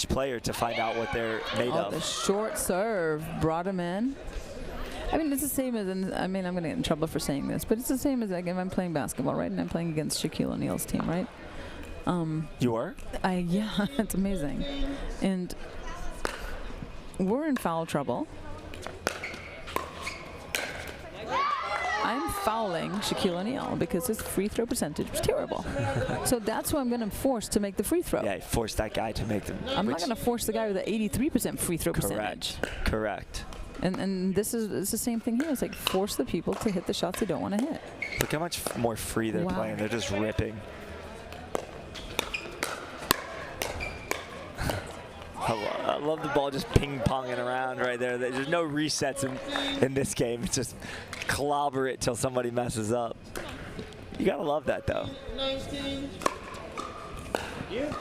D: player to find out what they're made of.
A: The short serve brought him in. I mean, it's the same as, I'm going to get in trouble for saying this, but it's the same as like if I'm playing basketball, right? And I'm playing against Shaquille O'Neal's team, right?
D: You are?
A: Yeah, it's amazing. And we're in foul trouble. I'm fouling Shaquille O'Neal because his free throw percentage was terrible. So that's who I'm going to force to make the free throw.
D: Yeah, force that guy to make them.
A: I'm not going to force the guy with an 83% free throw percentage.
D: Correct.
A: And it's the same thing here. It's like force the people to hit the shots they don't want to hit.
D: Look how much more free they're playing. They're just ripping. I love the ball just ping-ponging around right there. There's no resets in this game. It's just clobber it till somebody messes up. You gotta love that, though.
C: 19. You.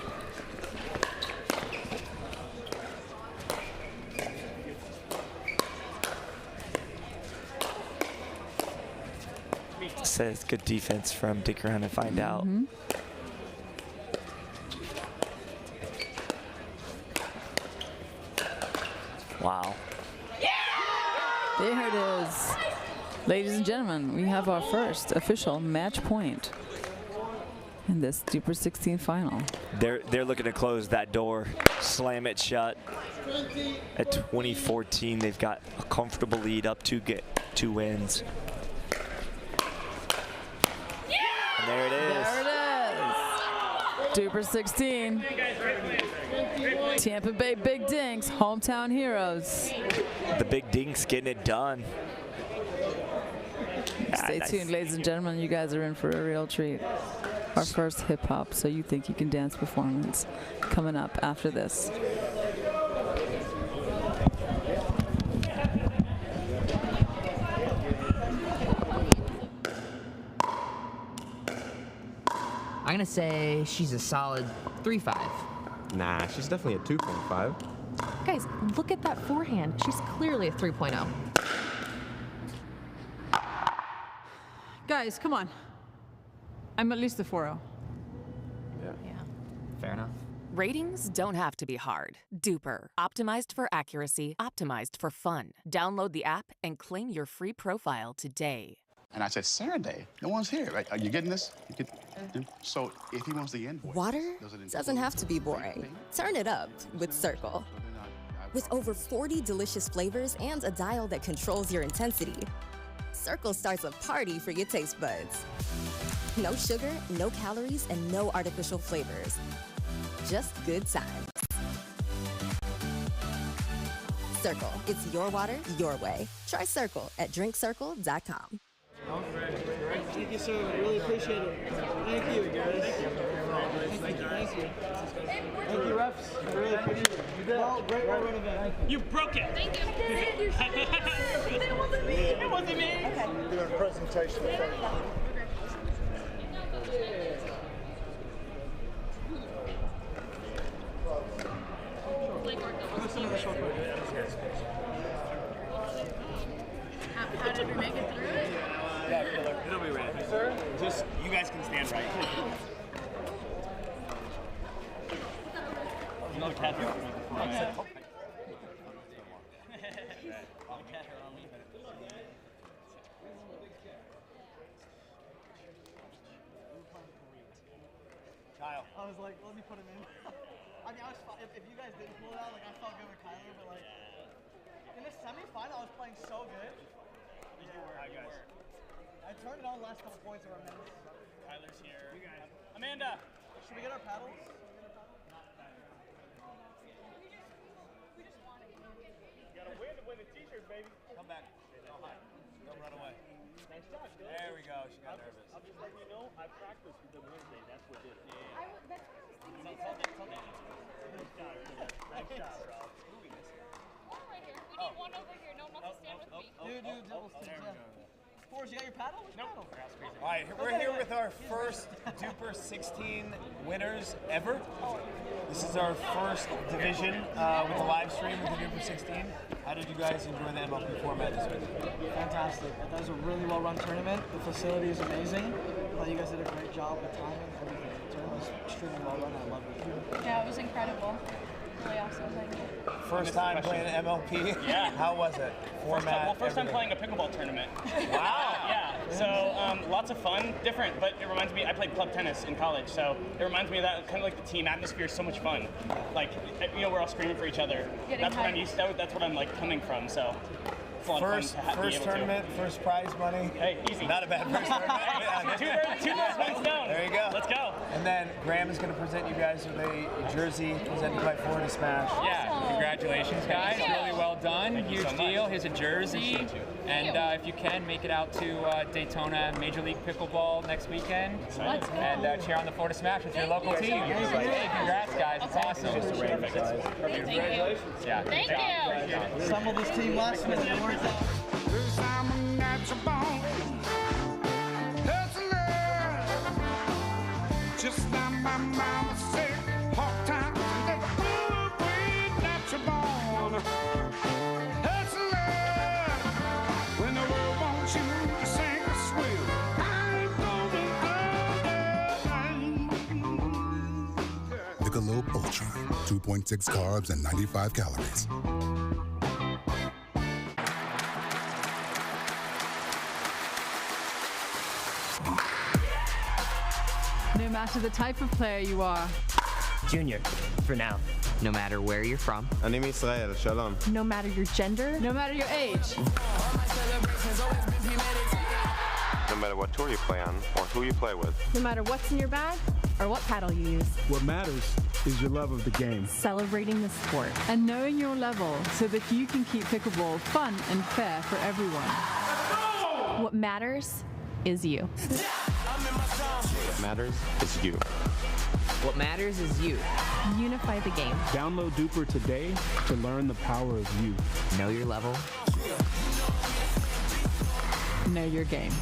D: Says good defense from dick around and find out. Wow.
A: There it is. Ladies and gentlemen, we have our first official match point in this Duper 16 final.
D: They're looking to close that door, slam it shut. At 2014, they've got a comfortable lead up to get 2 wins. And there it is.
A: There it is. Duper 16. Tampa Bay Big Dinks, hometown heroes.
D: The Big Dinks getting it done.
A: Stay tuned, ladies and gentlemen. You guys are in for a real treat. Our first hip-hop So You Think You Can Dance performance coming up after this.
H: I'm going to say she's a solid 3.5.
I: Nah, she's definitely a 2.5.
J: Guys, look at that forehand. She's clearly a 3.0.
A: Guys, come on. I'm at least a 4.0.
H: Yeah. Fair enough.
M: Ratings don't have to be hard. Duper, optimized for accuracy, optimized for fun. Download the app and claim your free profile today.
N: And I said, Saturday? No one's here. Right? Are you getting this? So if he wants the invoice...
O: Water doesn't have to be boring. Turn it up with Circle. With over 40 delicious flavors and a dial that controls your intensity, Circle starts a party for your taste buds. No sugar, no calories, and no artificial flavors. Just good times. Circle. It's your water, your way. Try Circle at drinkcircle.com.
C: Thank you, sir. I really appreciate it. Thank you, guys. Thank you. Thank you, refs. I really appreciate it. You did. Well, great run event.
P: You broke it. Thank you.
C: It wasn't me. It wasn't me. Okay. Doing a presentation.
P: How did we make it through it?
C: Yeah, it'll be ready. Sir, just you guys can stand right. Another cat here. Kyle. I was like, let me put him in. I mean, if you guys didn't pull it out, like I felt good with Kyler, but like in the semifinal, I was playing so good. Hi guys. I turned it on the last couple points of our minutes. Kyler's here. You guys. Amanda, should we get our paddles? We just want it. You gotta win to win the t-shirts, baby. Come back. Don't hide. Don't run away. Nice job, dude. There we go. She got nervous. I'm just letting you know, I practiced with them Wednesday. That's what did it. Yeah. That's what I was thinking. Nice job, Rob.
P: One right here. We need one over here. No one wants to stand with me.
C: Dude, double stands. Forrest, you got your paddle? Nope.
Q: All right, we're here with our first Duper 16 winners ever. This is our first division with the live stream with the Duper 16. How did you guys enjoy the MLP format this week?
C: Fantastic. That was a really well-run tournament. The facility is amazing. I thought you guys did a great job with timing and everything. The tournament was extremely well-run. I loved it.
P: Yeah, it was incredible. Really awesome. Thank you.
Q: First time playing MLP?
P: Yeah.
Q: How was it? Format?
P: First time playing a pickleball tournament.
Q: Wow.
P: Yeah. So lots of fun, different, but it reminds me. I played club tennis in college, so it reminds me of that kind of like the team atmosphere is so much fun. Like we're all screaming for each other. That's what I'm used to. That's what I'm like coming from. So.
Q: First tournament, first prize money.
P: Hey, easy.
Q: Not a bad first tournament.
P: Two birds, one stone.
Q: There you go.
P: Let's go.
Q: And then Graham is going to present you guys with a jersey presented by Florida Smash.
P: Awesome.
R: Yeah, congratulations, guys. Really well done.
P: Huge
R: so deal. Here's a jersey. And if you can, make it out to Daytona Major League Pickleball next weekend. And cheer on the Florida Smash with your local team. Congrats, guys. It's awesome.
P: Congratulations.
R: Yeah.
P: Thank you.
C: Assembled this team last minute. It worked out.
E: Cause I'm a natural born hustler. Just like my mama said, hard times and the good way, natural born hustler. When the world wants you to sing a swill, I ain't gonna
F: Michelob Ultra, 2.6 carbs and 95 calories.
A: No matter the type of player you are.
G: Junior, for now.
H: No matter where you're from.
I: אני מישראל, שלום.
J: No matter your gender.
A: No matter your age.
I: No matter what tour you play on or who you play with.
J: No matter what's in your bag or what paddle you use.
K: What matters is your love of the game.
J: Celebrating the sport.
A: And knowing your level so that you can keep pickleball fun and fair for everyone.
J: What matters is you.
I: What matters is you.
H: What matters is you.
J: Unify the game.
K: Download Duper today to learn the power of you.
H: Know your level.
A: Know your game.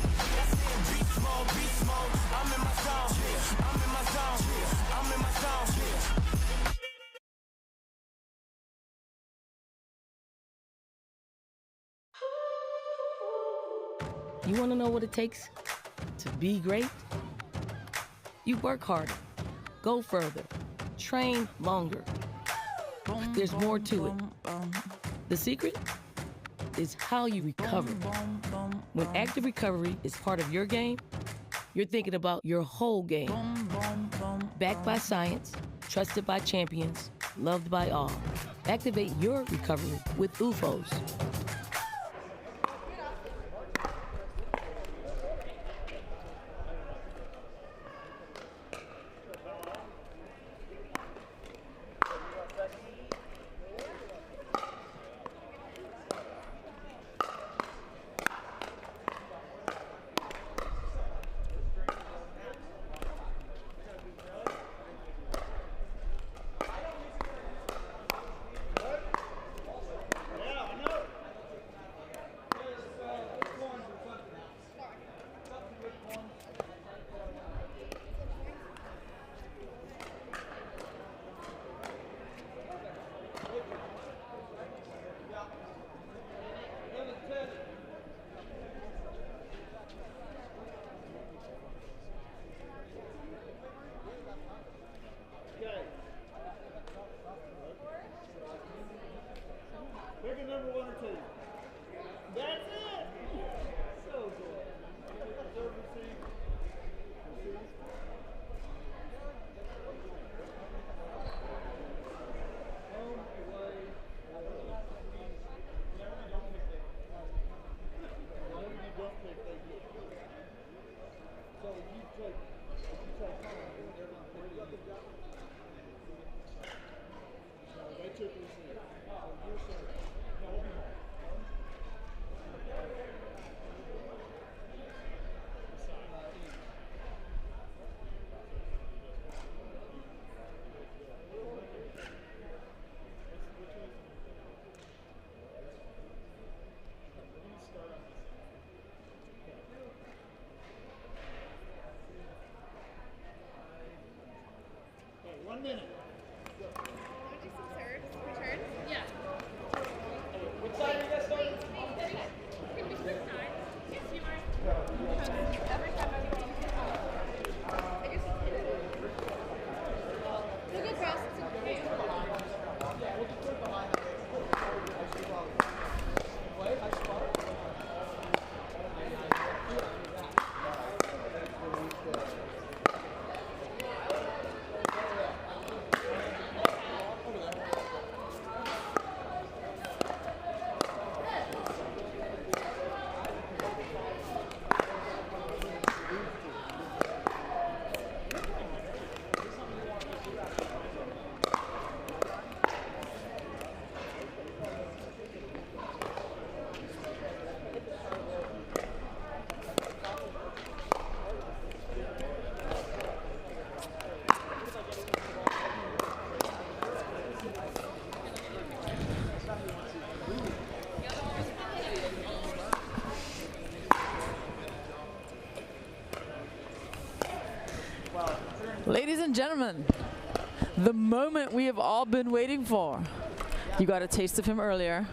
L: You want to know what it takes to be great? You work harder, go further, train longer. But there's more to it. The secret is how you recover. When active recovery is part of your game, you're thinking about your whole game. Backed by science, trusted by champions, loved by all. Activate your recovery with UFOs.
A: Ladies and gentlemen, the moment we have all been waiting for. You got a taste of him earlier.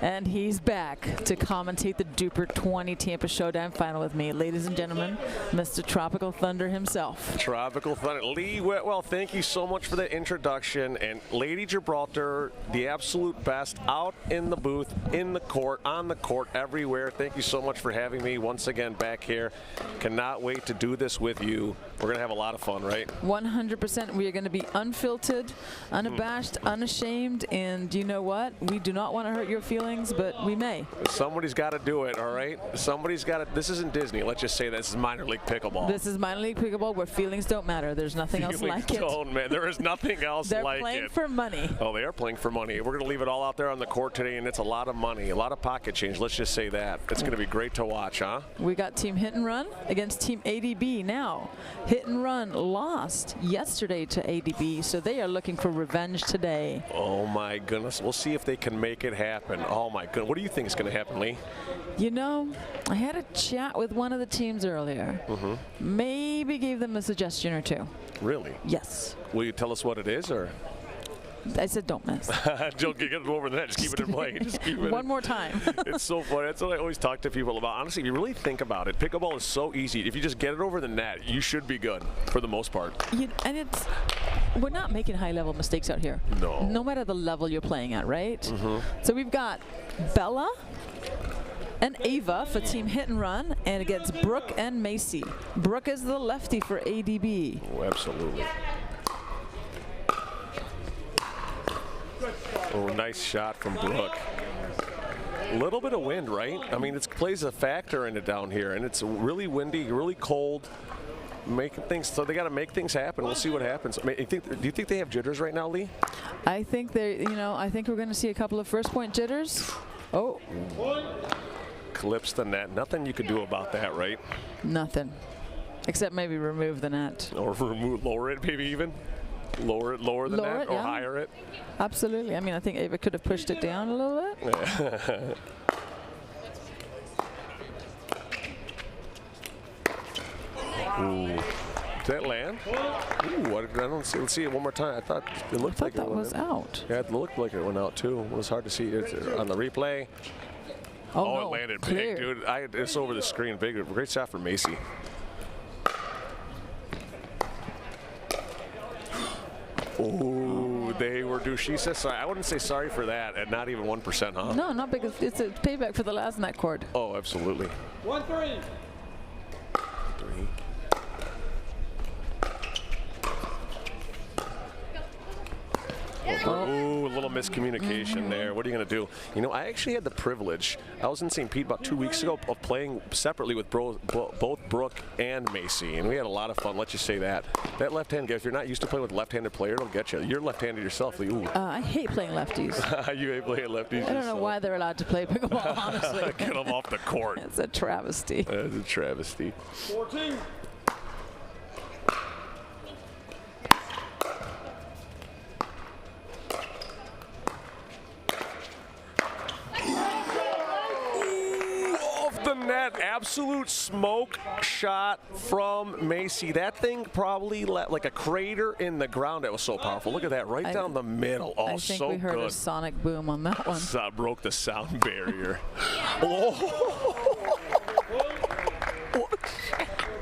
A: And he's back to commentate the Duper 20 Tampa Showdown final with me. Ladies and gentlemen, Mr. Tropical Thunder himself.
S: Tropical Thunder. Lee Whitwell, thank you so much for the introduction. And Lady Gibraltar, the absolute best out in the booth, in the court, on the court, everywhere. Thank you so much for having me once again back here. Cannot wait to do this with you. We're going to have a lot of fun, right?
A: 100%. We are going to be unfiltered, unabashed, unashamed, and you know what? We do not want to hurt your feelings, but we may.
S: Somebody's got to do it, all right? Somebody's got to. This isn't Disney. Let's just say this is minor league pickleball.
A: This is minor league pickleball where feelings don't matter. There's nothing else like it.
S: Man. There is nothing else like it.
A: They're playing for money.
S: Oh, they are playing for money. We're going to leave it all out there on the court today, and it's a lot of money, a lot of pocket change. Let's just say that. It's going to be great to watch, huh?
A: We got Team Hit and Run against Team ADB. Now, Hit and Run lost yesterday to ADB, so they are looking for revenge today.
S: Oh, my goodness. We'll see if they can make it happen. Oh, my goodness. What do you think is going to happen, Lee?
A: You know, I had a chat with one of the teams earlier. Maybe gave them a suggestion or two.
S: Really?
A: Yes.
S: Will you tell us what it is, or?
A: I said don't miss.
S: Don't get it over the net. Just keep it in play. Just keep it
A: One more time.
S: It's so funny. That's what I always talk to people about. Honestly, if you really think about it, pickleball is so easy. If you just get it over the net, you should be good for the most part.
A: And it's, we're not making high-level mistakes out here.
S: No.
A: No matter the level you're playing at, right? So we've got Bella and Ava for Team Hit and Run, and against Brooke and Macy. Brooke is the lefty for ADB.
S: Oh, absolutely. Oh, nice shot from Brooke. A little bit of wind, right? I mean, it plays a factor in it down here, and it's really windy, really cold. Making things, so they got to make things happen. We'll see what happens. I mean, do you think they have jitters right now, Lee?
A: I think I think we're going to see a couple of first point jitters. Oh.
S: Clips the net. Nothing you could do about that, right?
A: Nothing. Except maybe remove the net.
S: Or lower it, maybe even. Lower the net, or higher it.
A: Absolutely. I mean, I think Ava could have pushed it down a little bit.
S: Ooh. Did that land? Ooh, I don't see. Let's see it one more time. I thought it looked like
A: that was out.
S: Yeah, it looked like it went out too. It was hard to see it on the replay.
A: Oh, no,
S: it landed
A: clear.
S: big, dude. It's over the screen. Big, great shot from Macy. Ooh, they were due. She says sorry. I wouldn't say sorry for that, and not even 1%, huh?
A: No, not because it's a payback for the last net cord.
S: Oh, absolutely.
E: 1-3.
S: 3. Ooh, a little miscommunication there. What are you going to do? You know, I actually had the privilege. I was in St. Pete about 2 weeks ago of playing separately with both Brooke and Macy, and we had a lot of fun. Let's just say that. That left-hand guy, if you're not used to playing with a left-handed player, it'll get you. You're left-handed yourself, Lee. Ooh.
A: I hate playing lefties.
S: You hate playing lefties.
A: I don't know why they're allowed to play pickleball, honestly.
S: Get them off the court.
A: It's a travesty.
S: It's a travesty.
E: 14.
S: The net, absolute smoke shot from Macy. That thing probably let like a crater in the ground. That was so powerful. Look at that, right down the middle. Oh, so good.
A: I think we heard a sonic boom on that one.
S: Broke the sound barrier. Oh.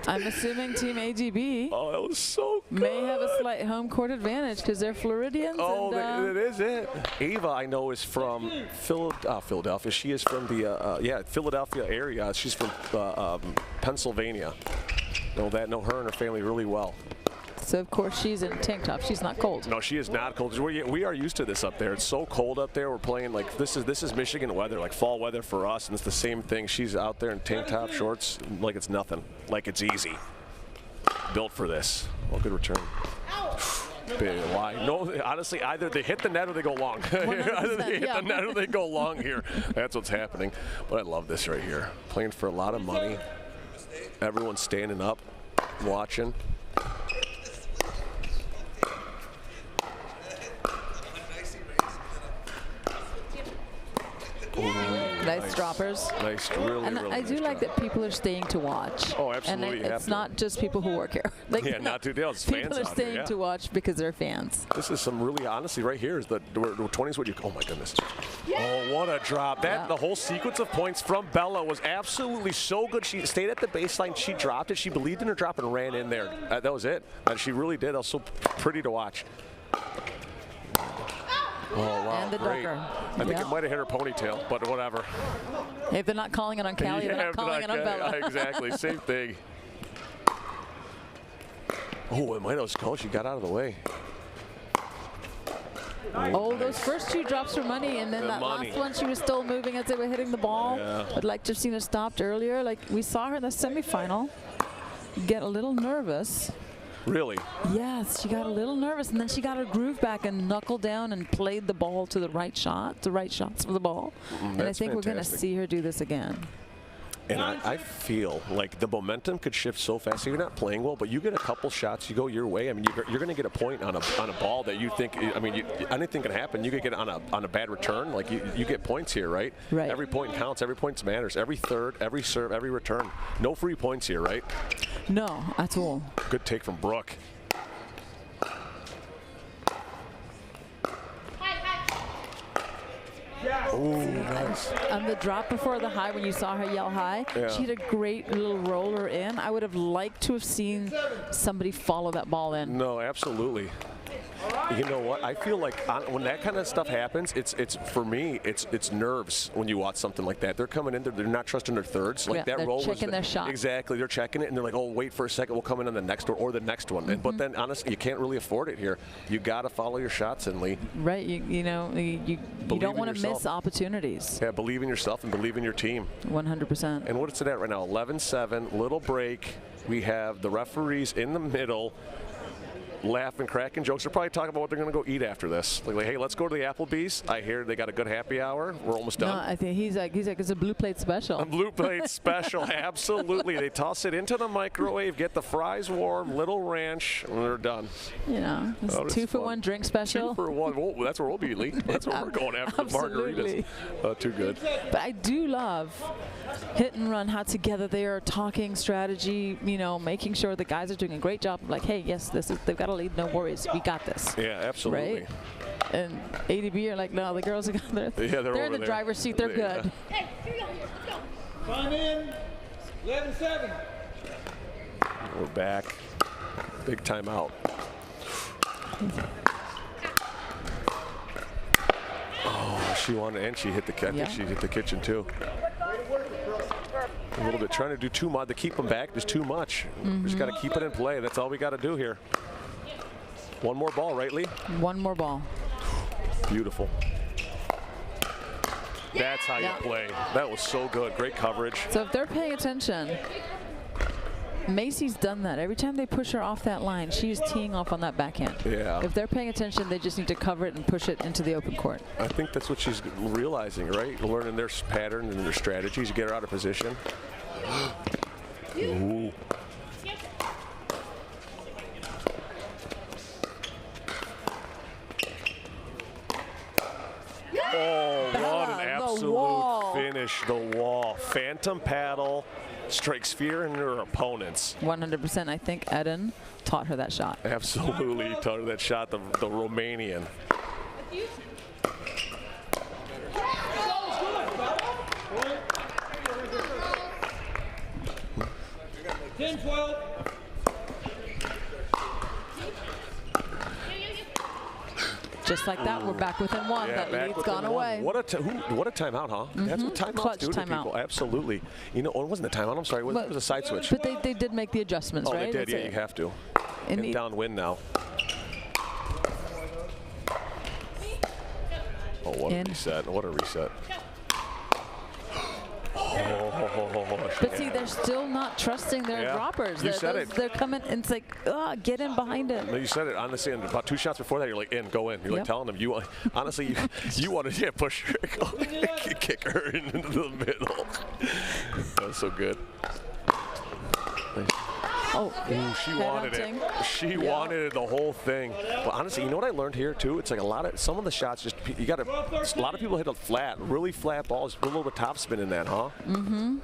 A: I'm assuming Team AGB
S: that was so good.
A: May have a slight home court advantage because they're Floridians.
S: Oh,
A: and,
S: that is it. Ava, I know, is from Philadelphia. She is from the Philadelphia area. She's from Pennsylvania. Know her and her family really well.
A: So, of course, she's in tank top. She's not cold.
S: No, she is not cold. We are used to this up there. It's so cold up there. We're playing like this is Michigan weather, like fall weather for us, and it's the same thing. She's out there in tank top, shorts, like it's nothing, like it's easy. Built for this. Well, good return. Big lie. No, honestly, either they hit the net or they go long. Either they hit the net or they go long here. That's what's happening. But I love this right here. Playing for a lot of money. Everyone's standing up, watching.
A: Nice droppers.
S: Nice, really,
A: and
S: really
A: I do
S: nice
A: like
S: drop.
A: that people are staying to watch.
S: Oh, absolutely.
A: And it's not just people who work here. Like,
S: yeah, not too deals.
A: People are staying to watch because they're fans.
S: This is some really, honestly, right here is the 20s. What you? Oh my goodness! Oh, what a drop! The whole sequence of points from Bella was absolutely so good. She stayed at the baseline. She dropped it. She believed in her drop and ran in there. That was it. And she really did. That was so pretty to watch. Oh, wow,
A: and the
S: great.
A: ducker.
S: I think it might have hit her ponytail, but whatever.
A: If they're not calling it on Callie, they're not calling it on Bella.
S: Exactly, same thing. Oh, it might have called. She got out of the way.
A: Oh, those first two drops for money, and then that last one, she was still moving as they were hitting the ball.
S: Yeah.
A: I'd like to have seen her stopped earlier. Like we saw her in the semifinal get a little nervous.
S: Really?
A: Yes, she got a little nervous, and then she got her groove back and knuckled down and played the ball to the right shot, the right shots for the ball. And I think we're going to see her do this again.
S: And I feel like the momentum could shift so fast. So you're not playing well, but you get a couple shots, you go your way. I mean, you're going to get a point on a ball that you think. I mean, anything can happen. You could get on a bad return. Like you get points here, right?
A: Right.
S: Every point counts. Every point matters. Every third, every serve, every return. No free points here, right?
A: No, at all.
S: Good take from Brooke. Ooh, nice.
A: On the drop before the high, when you saw her yell high, she had a great little roller in. I would have liked to have seen somebody follow that ball in.
S: No, absolutely. You know what? I feel like when that kind of stuff happens, it's for me, it's nerves when you watch something like that. They're coming in, they're not trusting their thirds. Like that
A: they're
S: roll
A: checking their shot.
S: Exactly, they're checking it, and they're like, oh, wait for a second, we'll come in on the next one or the next one. But then honestly, you can't really afford it here. You got to follow your shots in, Lee.
A: Right. You don't want to miss opportunities.
S: Yeah, believe in yourself and believe in your team.
A: 100%.
S: And what is it at right now? 11-7, little break. We have the referees in the middle, laughing, cracking jokes. They're probably talking about what they're going to go eat after this. Like, hey, let's go to the Applebee's. I hear they got a good happy hour. We're almost done.
A: No, I think he's like it's a blue plate special.
S: A blue plate special, absolutely. They toss it into the microwave, get the fries warm, little ranch, and they're done.
A: You know, it's 2-for-1 drink special.
S: 2 for 1. Well, that's where we'll be, Lee. That's where we're going after the margaritas. Too good.
A: But I do love hit and run, how together they are talking strategy, making sure the guys are doing a great job. Like, hey, yes, they've got a lead, no worries, we got this.
S: Yeah, absolutely.
A: Right? And ADB are like, no, the girls are they're in the driver's seat, they're good.
E: Hey, let's go. Come in, 11-7.
S: We're back. Big timeout. Oh, she wanted, and she hit the kitchen. I think she hit the kitchen too. A little bit, trying to do too much. To keep them back is too much. Just got to keep it in play. That's all we got to do here. One more ball, right, Lee?
A: One more ball.
S: Beautiful. That's how you play. That was so good. Great coverage.
A: So if they're paying attention, Macy's done that. Every time they push her off that line, she's teeing off on that backhand.
S: Yeah.
A: If they're paying attention, they just need to cover it and push it into the open court.
S: I think that's what she's realizing, right? Learning their pattern and their strategies to get her out of position. Ooh. Oh, what an absolute finish. The wall. Phantom paddle. Strikes fear in her opponents.
A: 100%. I think Eden taught her that shot.
S: Absolutely taught her that shot, the Romanian.
E: 10-12.
A: Just like that, we're back within one.
S: Yeah,
A: that lead's gone away.
S: What a timeout, huh? That's what timeouts
A: Clutch
S: do to people. Absolutely. You know, it wasn't a timeout. I'm sorry. It was a side switch.
A: But they did make the adjustments, right?
S: Oh, they did. Yeah, you have to. And downwind now. Oh, what a reset. What a reset.
A: But see, they're still not trusting their droppers.
S: You said it.
A: They're coming, and it's like, get in behind him.
S: No, you said it. Honestly, and about 2 shots before that, you're like, go in. You're like telling them, honestly, you want to push her, kick her into the middle. That was so good.
A: Oh,
S: ooh, she wanted it. She wanted the whole thing. But honestly, you know what I learned here too? It's like some of the shots just a lot of people hit a really flat balls, a little bit top spin in that, huh?
A: Mm-hmm.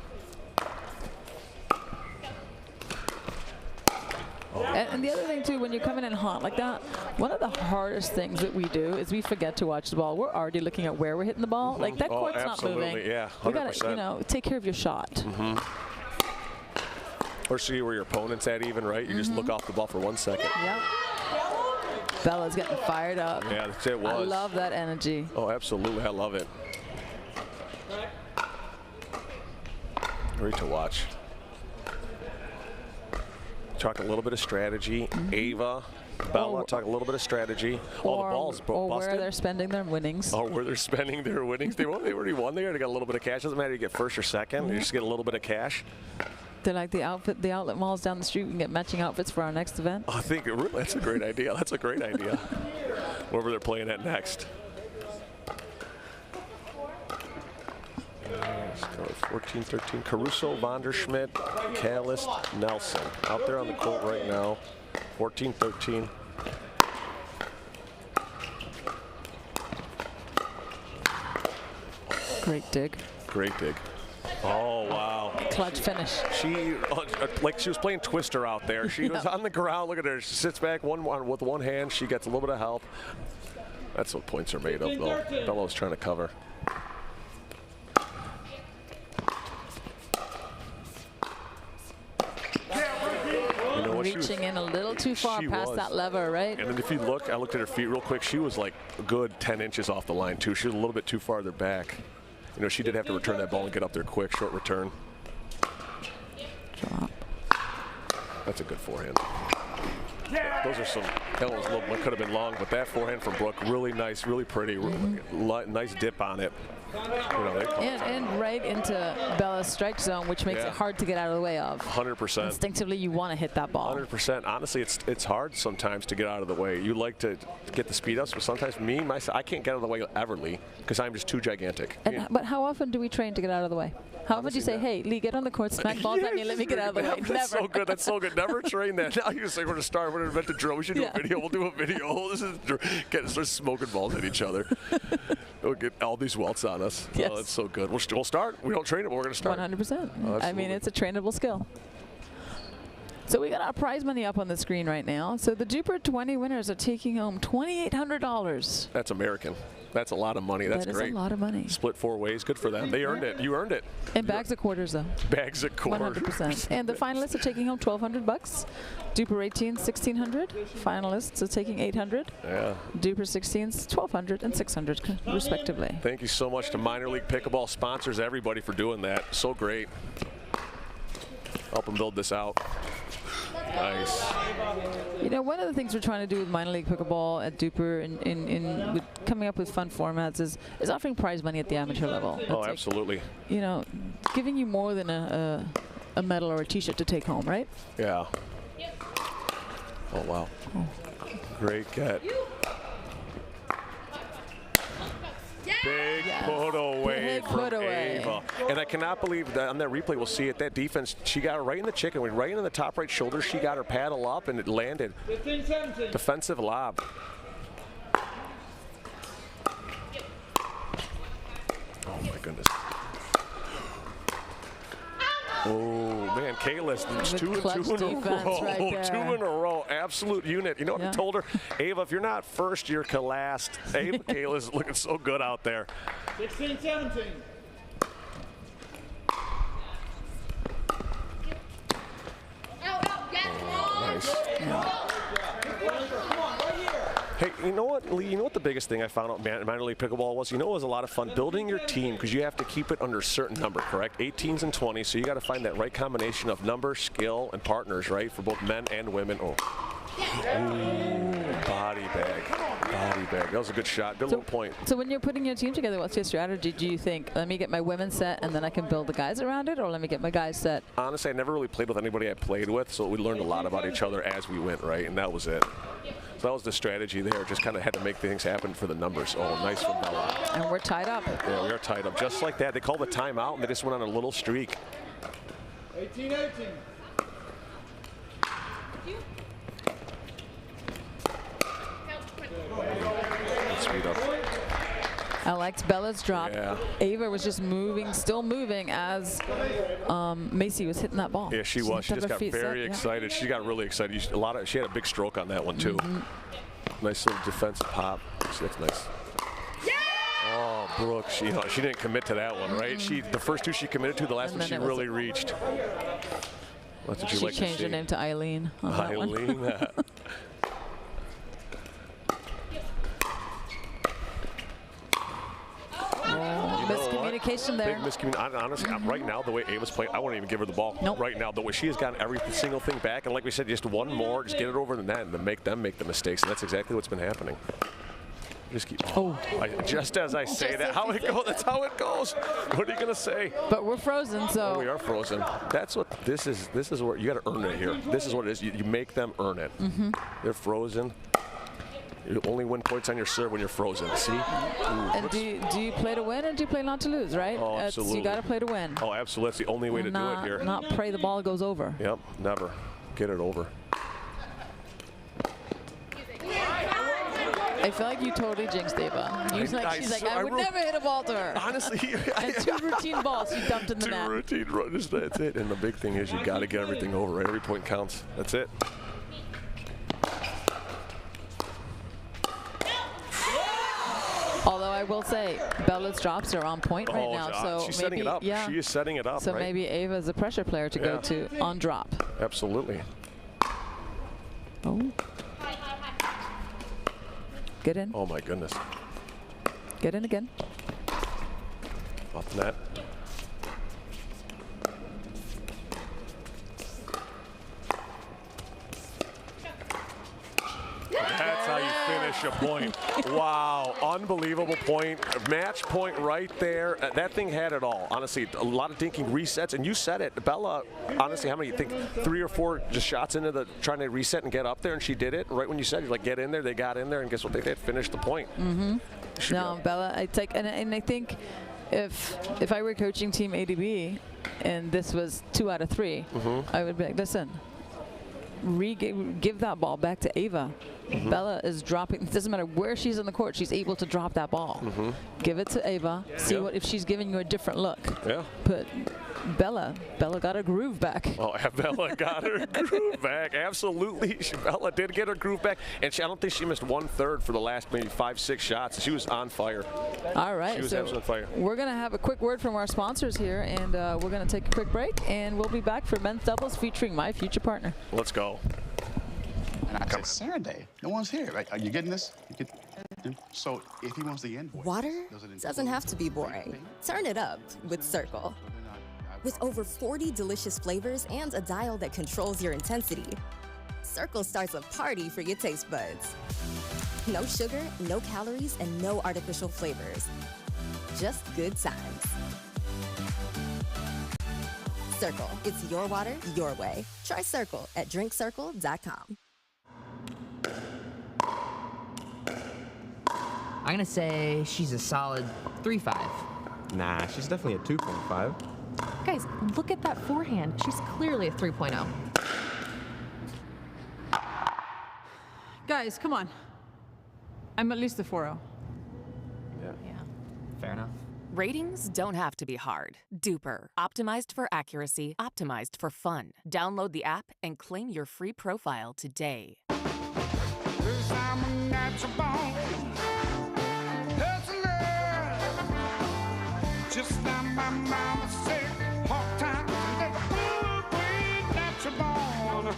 A: And the other thing too, when you're coming in hot like that, one of the hardest things that we do is we forget to watch the ball. We're already looking at where we're hitting the ball. Like that court's not moving.
S: Yeah, 100%.
A: You gotta, take care of your shot.
S: Mm-hmm. Or see where your opponent's at even, right? You just look off the ball for 1 second.
A: Yep. Bella's getting fired up.
S: Yeah, it was.
A: I love that energy.
S: Oh, absolutely. I love it. Great to watch. Talk a little bit of strategy. Ava, Bella, talk a little bit of strategy. All the balls busted.
A: Or where they're spending their winnings.
S: Or where they're spending their winnings. They already won there. They got a little bit of cash. Doesn't matter if you get first or second. You just get a little bit of cash.
A: They're like the outlet malls down the street. We can get matching outfits for our next event.
S: I think that's a great idea. That's a great idea. Wherever they're playing at next. 14-13. Caruso, Vonderschmidt, Callis, Nelson. Out there on the court right now. 14-13.
A: Great dig.
S: Great dig. Oh, wow.
A: Clutch finish.
S: She, like she was playing Twister out there. She was on the ground. Look at her. She sits back with one hand. She gets a little bit of help. That's what points are made of, though. Bella was trying to cover. You know what?
A: reaching in a little too far past that lever, right?
S: And then if you look, I looked at her feet real quick. She was like a good 10 inches off the line, too. She was a little bit too farther back. You know, she did have to return that ball and get up there quick, short return.
A: Drop.
S: That's a good forehand. Those are some, that one could have been long, but that forehand from Brooke, really nice, really pretty, nice dip on it. You know,
A: and right into Bella's strike zone, which makes it hard to get out of the way of.
S: 100%.
A: Instinctively, you want to hit that ball.
S: 100%. Honestly, it's hard sometimes to get out of the way. You like to get the speed up, but sometimes I can't get out of the way everly because I'm just too gigantic.
A: But how often do we train to get out of the way? How often do you say, hey, Lee, get on the court, smack balls at me, let me get out of the way? Never.
S: That's so good. That's so good. Never train that. Now you say we're going to start. We're going to invent a drill. We should do a video. We'll do a video. This is start smoking balls at each other. We'll get all these welts on us.
A: Yes.
S: Oh, that's so good. We'll start. We don't train it, but we're going to start.
A: 100%. I mean, it's a trainable skill. So we got our prize money up on the screen right now. So the Duper 20 winners are taking home $2,800.
S: That's American. That's a lot of money. That's great.
A: That is a lot of money.
S: Split 4 ways. Good for them. They earned it. You earned it.
A: In bags of quarters, though.
S: Bags of quarters.
A: 100%. And the finalists are taking home $1,200. Duper 18, $1,600. Finalists are taking $800.
S: Yeah.
A: Duper 16s, $1,200 and $600, respectively.
S: Thank you so much to Minor League Pickleball sponsors, everybody, for doing that. So great. Help them build this out. Nice.
A: You know, one of the things we're trying to do with minor league pickleball at Duper and with coming up with fun formats is offering prize money at the amateur level.
S: Oh, absolutely.
A: You know, giving you more than a medal or a T-shirt to take home, right?
S: Yeah. Oh, wow. Great get. Big put away from Ava. And I cannot believe that on that replay we'll see it, that defense, she got her right in the chicken, went right in the top right shoulder. She got her paddle up and it landed. Defensive lob. Oh my goodness. Oh man, Kayla's two in a row.
A: Right
S: 2 in a row. Absolute unit. You know what I told her? Ava, if you're not first, you're last. Ava, Kayla's looking so good out there.
C: 16, 17.
S: Nice. Hey, you know what, Lee? You know what the biggest thing I found out minor league pickleball was? You know, it was a lot of fun building your team because you have to keep it under a certain number, correct? 18s and 20s, so you got to find that right combination of number, skill, and partners, right, for both men and women. Oh. Ooh, body bag. Body bag. That was a good shot. Good little point.
A: So when you're putting your team together, what's your strategy? Do you think, let me get my women set and then I can build the guys around it, or let me get my guys set?
S: Honestly, I never really played with anybody I played with, so we learned a lot about each other as we went, right? And that was it. So that was the strategy there. Just kind of had to make things happen for the numbers. Oh, nice from Bella.
A: And we're tied up.
S: Yeah, we are tied up. Just like that. They called the timeout, and they just went on a little streak.
C: 18, 18.
S: Speed up.
A: Alex Bella's drop.
S: Yeah.
A: Ava was just moving, still moving as Macy was hitting that ball.
S: Yeah, she was. She just got very excited. She got really excited. She had a big stroke on that one too. Nice little defensive pop. That's nice. Oh, Brooke, she didn't commit to that one, right? The first two she committed to, the last one she really reached. That's what you like to see.
A: She changed her name to Eileen.
S: Eileen.
A: Miscommunication there.
S: Big miscommunication. Honestly, right now, the way Ava's playing, I won't even give her the ball.
A: Nope.
S: Right now, the way she has gotten every single thing back, and like we said, just one more, just get it over the net, and then make them make the mistakes, and that's exactly what's been happening. Just keep. Just as I say that, how it goes. That's how it goes. What are you gonna say?
A: But we're frozen, so.
S: Oh, we are frozen. That's what this is. This is where you got to earn it here. This is what it is. You make them earn it. They're frozen. You only win points on your serve when you're frozen. See?
A: And do you play to win or do you play not to lose, right?
S: Oh, absolutely.
A: You got to play to win.
S: Oh, absolutely. That's the only way to do it here.
A: Not pray the ball goes over.
S: Yep, never. Get it over.
A: I feel like you totally jinxed Ava. She's like, I would never hit a ball to her.
S: Honestly.
A: And 2 routine balls she dumped in the net.
S: 2 routine runs, that's it. And the big thing is you got to get everything over, right? Every point counts. That's it.
A: Although I will say, Bella's drops are on point right now. So
S: she's
A: maybe,
S: setting it up.
A: Yeah.
S: She is setting it up.
A: So
S: right?
A: maybe Ava's a pressure player to go to on drop.
S: Absolutely.
A: Oh. Get in.
S: Oh my goodness.
A: Get in again.
S: Off net. That's how you finish a point. Wow, unbelievable point. Match point right there. That thing had it all. Honestly, a lot of dinking resets, and you said it. Bella, honestly, how many, you think 3 or 4 just shots into the, trying to reset and get up there, and she did it. Right when you said, you're like, get in there, they got in there, and guess what? They did, finished the point.
A: Mm-hmm. No, Bella, I take, and I think if I were coaching Team ADB, and this was 2 out of 3, I would be like, listen, give that ball back to Ava. Bella is dropping. It doesn't matter where she's on the court. She's able to drop that ball. Give it to Ava. See what if she's giving you a different look.
S: Yeah.
A: But Bella got her groove back.
S: Oh, Bella got her groove back. Absolutely. Bella did get her groove back. And I don't think she missed 1/3 for the last maybe 5-6 shots. She was on fire.
A: All right.
S: She was
A: so
S: absolutely on fire.
A: We're going to have a quick word from our sponsors here, and we're going to take a quick break, and we'll be back for men's doubles featuring my future partner.
S: Let's go.
N: And I said, Saturday, no one's here. Right? Are you getting this? So if he wants the invoice.
O: Water doesn't have to be boring. Turn it up with Circle. With over 40 delicious flavors and a dial that controls your intensity, Circle starts a party for your taste buds. No sugar, no calories, and no artificial flavors. Just good times. Circle, it's your water, your way. Try Circle at drinkcircle.com.
H: I'm going to say she's a solid 3.5.
T: Nah, she's definitely a 2.5.
J: Guys, look at that forehand. She's clearly a 3.0.
A: Guys, come on. I'm at least a 4.0.
T: Yeah.
H: Fair enough.
M: Ratings don't have to be hard. Duper, optimized for accuracy, optimized for fun. Download the app and claim your free profile today.
E: Just like my mama said, hard times and that good way that you're born.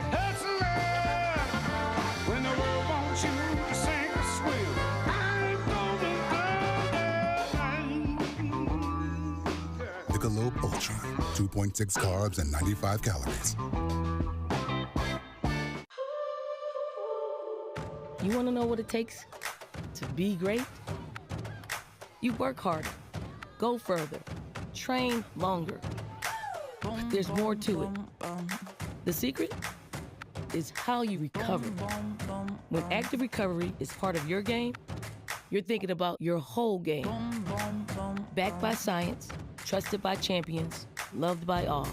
E: Hustler, when the world wants you to sink or swim, I ain't gonna go there.
F: Michelob Ultra, 2.6 carbs and 95 calories.
L: You want to know what it takes to be great? You work harder, go further, train longer. But there's more to it. The secret is how you recover. When active recovery is part of your game, you're thinking about your whole game. Backed by science, trusted by champions, loved by all.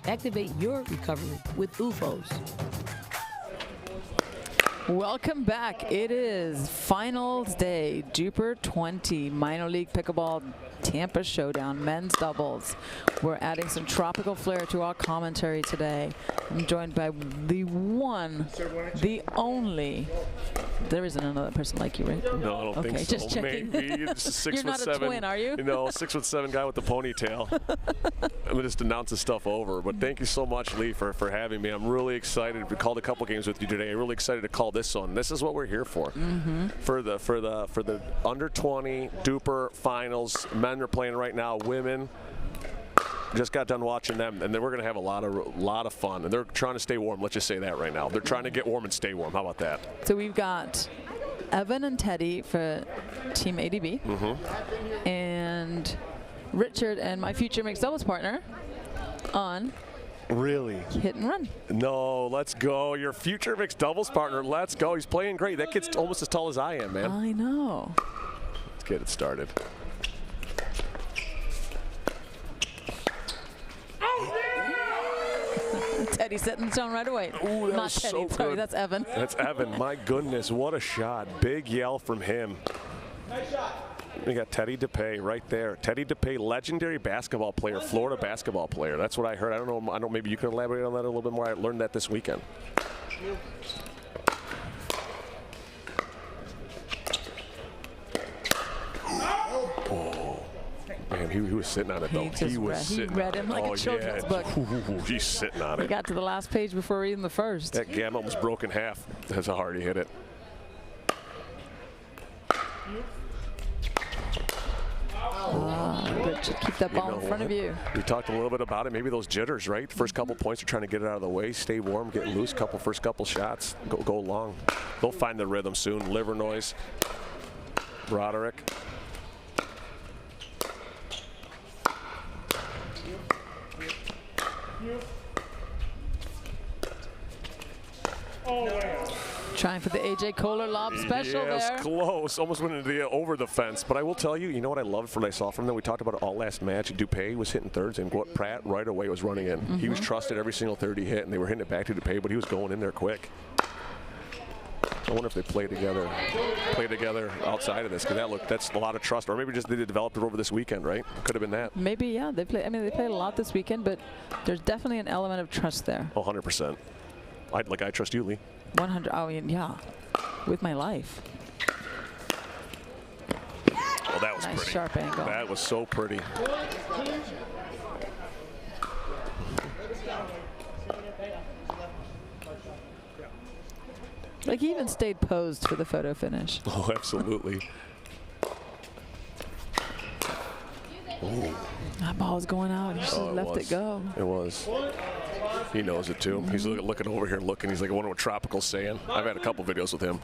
L: Activate your recovery with UFOs.
A: Welcome back. It is finals day, Duper 20, minor league pickleball Tampa Showdown, men's doubles. We're adding some tropical flair to our commentary today. I'm joined by the one, the only. There isn't another person like you, right?
S: No, I don't think so.
A: Just checking.
S: Maybe it's a 6'7".
A: You're not a twin, are you?
S: No, 6'7" guy with the ponytail. I'm just announcing stuff over. But thank you so much, Lee, for having me. I'm really excited. We called a couple games with you today. I'm really excited to call this one. This is what we're here for. For the under 20 Duper finals. Men are playing right now. Women. Just got done watching them, and then we're going to have a lot of fun. And they're trying to stay warm. Let's just say that right now. They're trying to get warm and stay warm. How about that?
A: So we've got Evan and Teddy for Team ADB, and Richard and my future mixed doubles partner on
S: Really?
A: Hit and run.
S: No, let's go. Your future mixed doubles partner. Let's go. He's playing great. That kid's almost as tall as I am, man.
A: I know.
S: Let's get it started.
A: Teddy setting the tone right away.
S: Ooh, that
A: Not
S: was
A: Teddy,
S: so
A: sorry,
S: good.
A: that's Evan.
S: That's Evan. My goodness, what a shot. Big yell from him.
E: Nice shot.
S: We got Teddy DUPR right there. Teddy DUPR, legendary basketball player, Florida basketball player. That's what I heard. I don't know. Maybe you can elaborate on that a little bit more. I learned that this weekend.
E: Oh.
S: Man, he was sitting on it, though. He
A: read him like a children's book.
S: Ooh, he's sitting on it.
A: He got to the last page before reading the first.
S: That gamut was broke in half. That's how hard he hit it.
A: Good. Keep that ball in front of you.
S: We talked a little bit about it. Maybe those jitters, right? First couple points are trying to get it out of the way, stay warm, get loose. First couple shots, go long. They'll find the rhythm soon. Livernois, Broderick.
A: Trying for the AJ Kohler lob special there.
S: Yes, close. Almost went into the over the fence. But I will tell you, you know what I loved from what I saw from them? We talked about it all last match. Duper was hitting thirds, and Pratt right away was running in. He was trusted every single third he hit, and they were hitting it back to Duper, but he was going in there quick. I wonder if they play together outside of this, because that's a lot of trust. Or maybe just they developed it over this weekend, right? Could have been that.
A: Maybe, yeah. They played a lot this weekend, but there's definitely an element of trust there.
S: 100%. I trust you, Lee.
A: 100. Oh, yeah. With my life.
S: Oh, that was
A: nice
S: pretty.
A: Sharp angle.
S: That was so pretty.
A: Like, he even stayed posed for the photo finish.
S: Oh, absolutely. Ooh.
A: That ball was going out. He just left it go.
S: It was. He knows it too. He's looking over here, looking. He's like, I wonder what Tropical's saying. I've had a couple videos with him.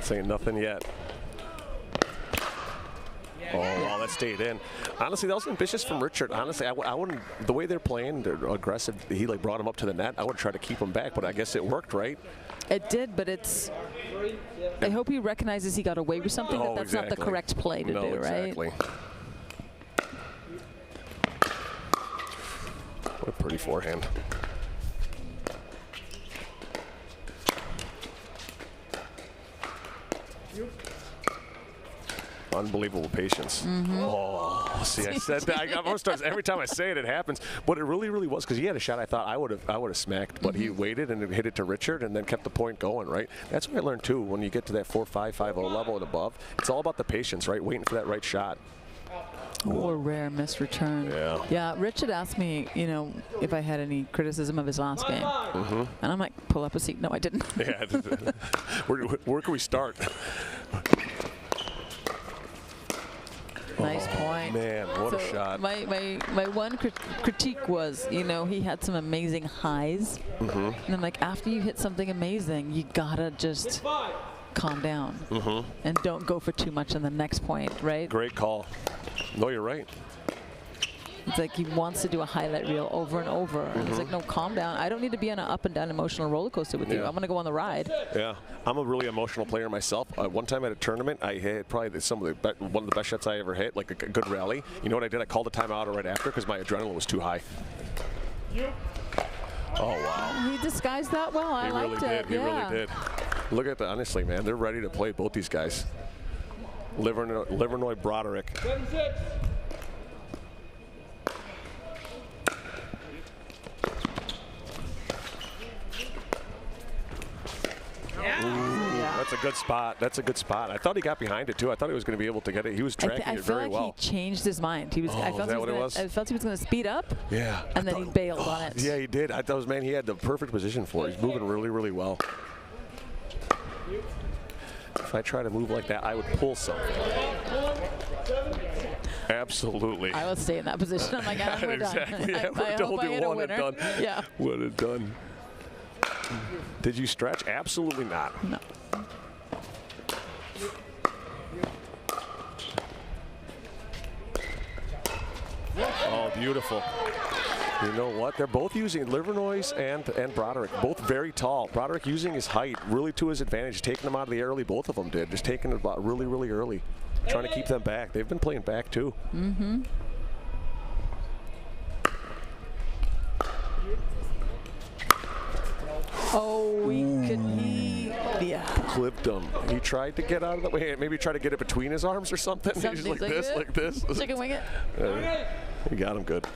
S: Saying nothing yet. Oh, wow, that stayed in. Honestly, that was ambitious from Richard. Honestly, I wouldn't. The way they're playing, they're aggressive. He brought him up to the net. I would try to keep him back, but I guess it worked, right?
A: It did, but it's. I hope he recognizes he got away with something. That that's not the correct play to do,
S: exactly.
A: right?
S: What a pretty forehand. Unbelievable patience. Oh, see, I said that. Every time I say it, it happens. But it really, really was, because he had a shot I thought I would have smacked, but he waited and hit it to Richard and then kept the point going, right? That's what I learned, too, when you get to that 4-5, 5-0 level and above. It's all about the patience, right? Waiting for that right shot.
A: Or rare missed return. Yeah, Richard asked me, if I had any criticism of his last game. And I'm like, pull up a seat. No, I didn't.
S: Yeah. Where can we start?
A: Nice point.
S: Man, what a shot.
A: My one critique was, he had some amazing highs. And I'm like, after you hit something amazing, you gotta just calm down and don't go for too much on the next point, right?
S: Great call. No, you're right.
A: It's like he wants to do a highlight reel over and over. And he's like, no, calm down. I don't need to be on an up and down emotional roller coaster with you. I'm going to go on the ride.
S: Yeah, I'm a really emotional player myself. One time at a tournament, I hit probably one of the best shots I ever hit, like a good rally. You know what I did? I called a timeout right after because my adrenaline was too high. Oh, wow.
A: He disguised that well. I liked it.
S: He really did. Look at that. Honestly, man, they're ready to play, both these guys. Livernois, Broderick.
E: 7-6.
S: That's a good spot. That's a good spot. I thought he got behind it too. I thought he was going to be able to get it. He was tracking it very well.
A: I feel like he changed his mind. He was. I felt he was going to speed up.
S: Yeah.
A: And then he bailed on it.
S: Yeah, he did. I thought, man, he had the perfect position for it. He's moving really, really well. If I try to move like that, I would pull something. Absolutely.
A: I would stay in that position. I'm like, we're
S: exactly.
A: done.
S: Yeah,
A: I hope I hit a winner.
S: And done.
A: Yeah.
S: One and done. Did you stretch? Absolutely not.
A: No.
S: Oh, beautiful. You know what? They're both using Livernois and Broderick, both very tall. Broderick using his height really to his advantage, taking them out of the early. Both of them did, just taking it about really, really early, trying to keep them back. They've been playing back too.
A: Oh, yeah.
S: Clipped him. He tried to get out of the way. Maybe try to get it between his arms or something. He's like this, like this.
A: Chicken wing it.
S: He got him good.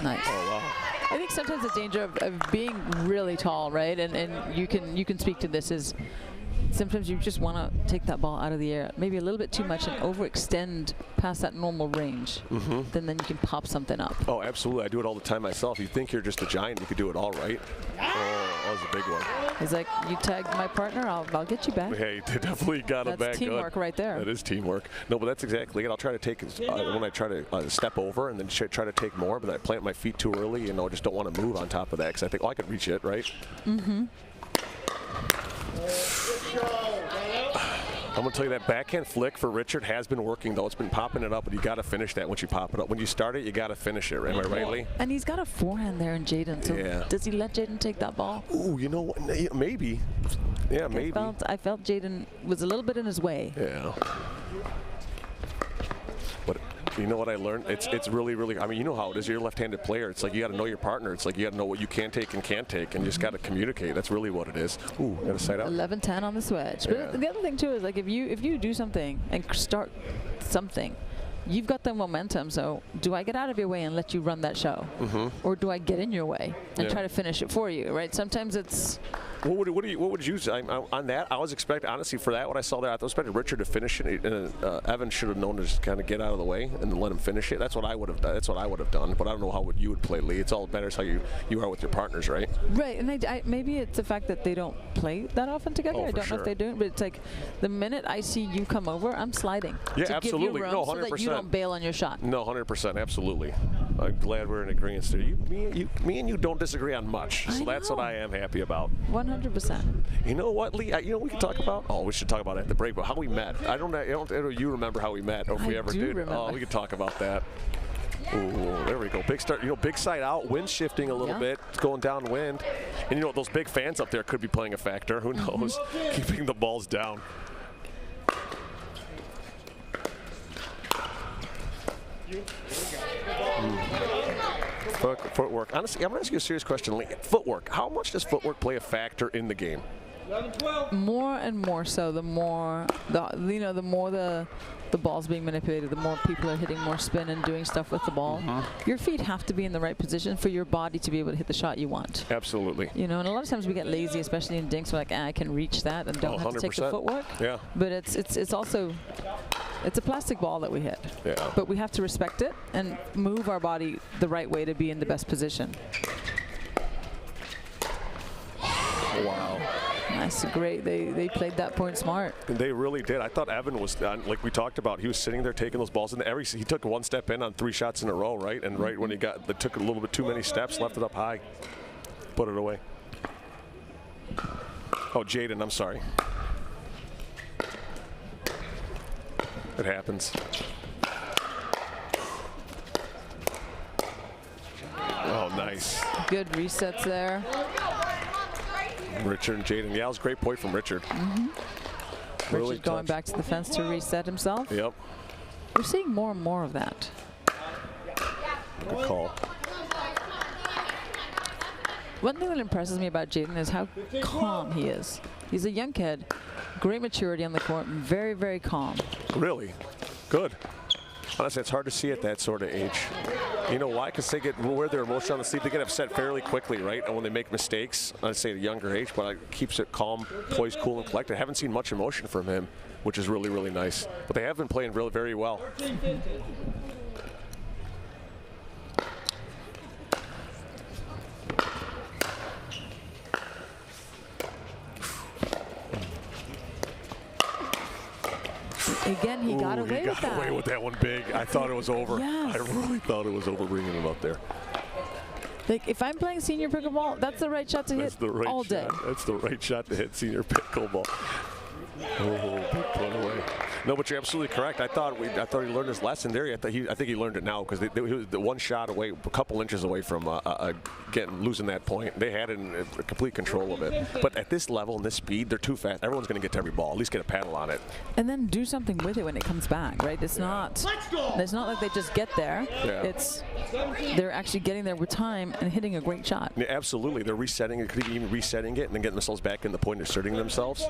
A: Nice.
S: Oh, wow.
A: I think think sometimes the danger of being really tall, right? And you can speak to this is sometimes you just want to take that ball out of the air, maybe a little bit too much, and overextend past that normal range. Then you can pop something up.
S: Oh, absolutely. I do it all the time myself. You think you're just a giant, you could do it all right. Oh, that was a big one.
A: He's like, you tag my partner, I'll get you back.
S: Hey, they definitely got him back.
A: That's teamwork right there.
S: That is teamwork. No, but that's exactly it. I'll try to take when I try to step over and then try to take more, but I plant my feet too early, you know, just don't want to move on top of that because I think, oh, I could reach it, right? I'm going to tell you that backhand flick for Richard has been working, though. It's been popping it up, but you got to finish that once you pop it up. When you start it, you got to finish it. Am I right, Lee?
A: And he's got a forehand there in Jaden. So does he let Jaden take that ball?
S: Ooh, you know what? Maybe. Yeah, maybe.
A: I felt Jaden was a little bit in his way.
S: Yeah. But you know what I learned? It's really, really, I mean, you know how it is. You're a left-handed player. It's like you got to know your partner. It's like you got to know what you can take and can't take, and you just got to communicate. That's really what it is. Ooh, got to side out.
A: 11-10 on the switch.
S: Yeah.
A: But the other thing too is like if you do something and start something, you've got the momentum. So do I get out of your way and let you run that show, or do I get in your way and try to finish it for you? Right? Sometimes it's.
S: What would you say on that? I was expecting, honestly, for that, what I saw there, I was expecting Richard to finish it, and Evan should have known to just kind of get out of the way and then let him finish it. That's what I would have done. That's what I would have done. But I don't know how you would play, Lee. It's all matters how you are with your partners, right?
A: Right, and maybe it's the fact that they don't play that often together. I don't know if they do, but it's like the minute I see you come over, I'm sliding.
S: Yeah,
A: to
S: absolutely.
A: Give you room
S: No, 100%.
A: so that you don't bail on your shot.
S: No, 100%, absolutely. I'm glad we're in agreement there. Me and you don't disagree on much, so that's what I am happy about.
A: 100%.
S: You know what, Lee? You know what we can talk about? Oh, we should talk about it at the break, but how we met. I don't know you remember how we met, or if we ever did.
A: Remember.
S: Oh, we could talk about that. Ooh, there we go. Big start. You know, big side out. Wind shifting a little bit. It's going downwind. And you know, those big fans up there could be playing a factor. Who knows? Keeping the balls down. Footwork. Honestly, I'm going to ask you a serious question, Lee. Footwork. How much does footwork play a factor in the game?
A: More and more so. The more the ball's being manipulated, the more people are hitting more spin and doing stuff with the ball. Your feet have to be in the right position for your body to be able to hit the shot you want.
S: Absolutely.
A: You know, and a lot of times we get lazy, especially in dinks. We're like, I can reach that and don't have to take the footwork.
S: Yeah.
A: But it's also. It's a plastic ball that we hit, but we have to respect it and move our body the right way to be in the best position.
S: Wow.
A: Nice, great. They played that point smart.
S: They really did. I thought Evan was, like we talked about, he was sitting there taking those balls, and he took one step in on 3 shots in a row, right? And right when they took a little bit too many steps, left it up high, put it away. Oh, Jaden, I'm sorry. It happens. Oh, nice.
A: Good resets there.
S: Richard and Jaden. Yeah, it was a great point from Richard. Really
A: Richard going back to the fence to reset himself.
S: Yep.
A: We're seeing more and more of that.
S: Good call.
A: One thing that impresses me about Jaden is how calm he is. He's a young kid, great maturity on the court, and very, very calm.
S: Really? Good. Honestly, it's hard to see at that sort of age. You know why? Because they wear their emotion on the sleeve. They get upset fairly quickly, right? And when they make mistakes, I'd say at a younger age, but it keeps it calm, poised, cool, and collected. I haven't seen much emotion from him, which is really, really nice. But they have been playing really, very well.
A: Again, he got away with that.
S: He got away with that one big. I thought it was over.
A: Yes.
S: I really thought it was over bringing him up there.
A: Like, if I'm playing senior pickleball, that's the right shot to hit all day.
S: That's the right shot to hit senior pickleball. Oh, big put away. No, but you're absolutely correct. I thought he learned his lesson there. I think he learned it now because he was the one shot away, a couple inches away from losing that point. They had it in complete control of it. But at this level and this speed, they're too fast. Everyone's going to get to every ball. At least get a paddle on it.
A: And then do something with it when it comes back, right? It's not like they just get there.
S: Yeah.
A: It's they're actually getting there with time and hitting a great shot.
S: Yeah, absolutely. They're resetting it, even resetting it, and then getting themselves back in the point, asserting themselves.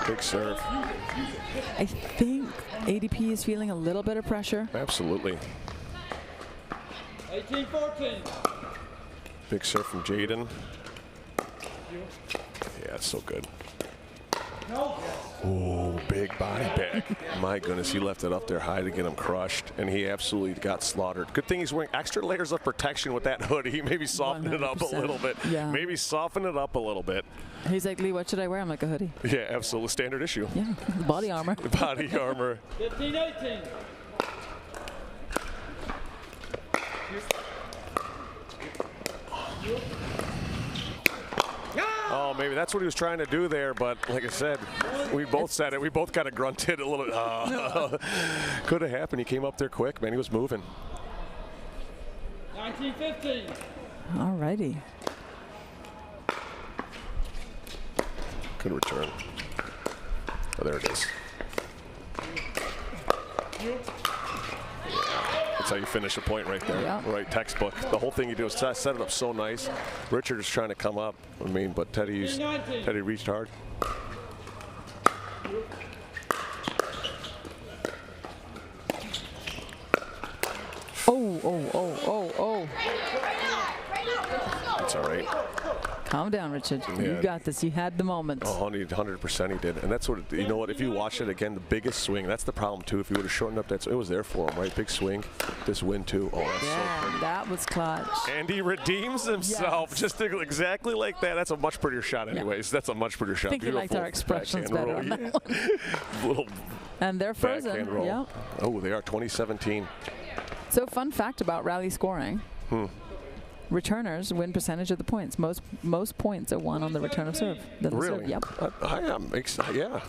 S: Big serve.
A: I think ADP is feeling a little bit of pressure.
S: Absolutely.
E: 18-14.
S: Big serve from Jaden. Yeah, it's so good. Oh, big body back. My goodness, he left it up there high to get him crushed, and he absolutely got slaughtered. Good thing he's wearing extra layers of protection with that hoodie. He maybe softened it up a little bit.
A: Yeah.
S: Maybe soften it up a little bit.
A: He's like, Lee, what should I wear? I'm like, a hoodie.
S: Yeah, absolutely. Standard issue.
A: Yeah, body armor.
S: Body armor.
E: 15-18.
S: Oh, maybe that's what he was trying to do there, but like I said, we both said it. We both kind of grunted a little bit. Could have happened. He came up there quick, man. He was moving.
E: 19-15.
A: All righty.
S: Good return. Oh, there it is. That's how you finish a point right there.
A: Yeah.
S: Right, textbook. The whole thing you do is set it up so nice. Richard is trying to come up. I mean, but Teddy reached hard.
A: Oh.
S: That's all right.
A: Calm down, Richard.
S: Yeah.
A: You got this. You had the moment.
S: Oh, 100% he did. And that's what, you know what, if you watch it again, the biggest swing, that's the problem too. If you would have shortened up that, it was there for him, right? Big swing. This win too. Oh, that's so pretty.
A: That was clutch.
S: And he redeems himself just exactly like that. That's a much prettier shot anyways. That's a much prettier shot.
A: I think he liked our expressions better on that one.
S: Little
A: and they're frozen.
S: backhand roll.
A: Yep.
S: Oh, they are 2017.
A: So fun fact about rally scoring. Returners win percentage of the points. Most points are won on the return of serve. Than the
S: Really?
A: serve. Yep.
S: I am excited. Yeah.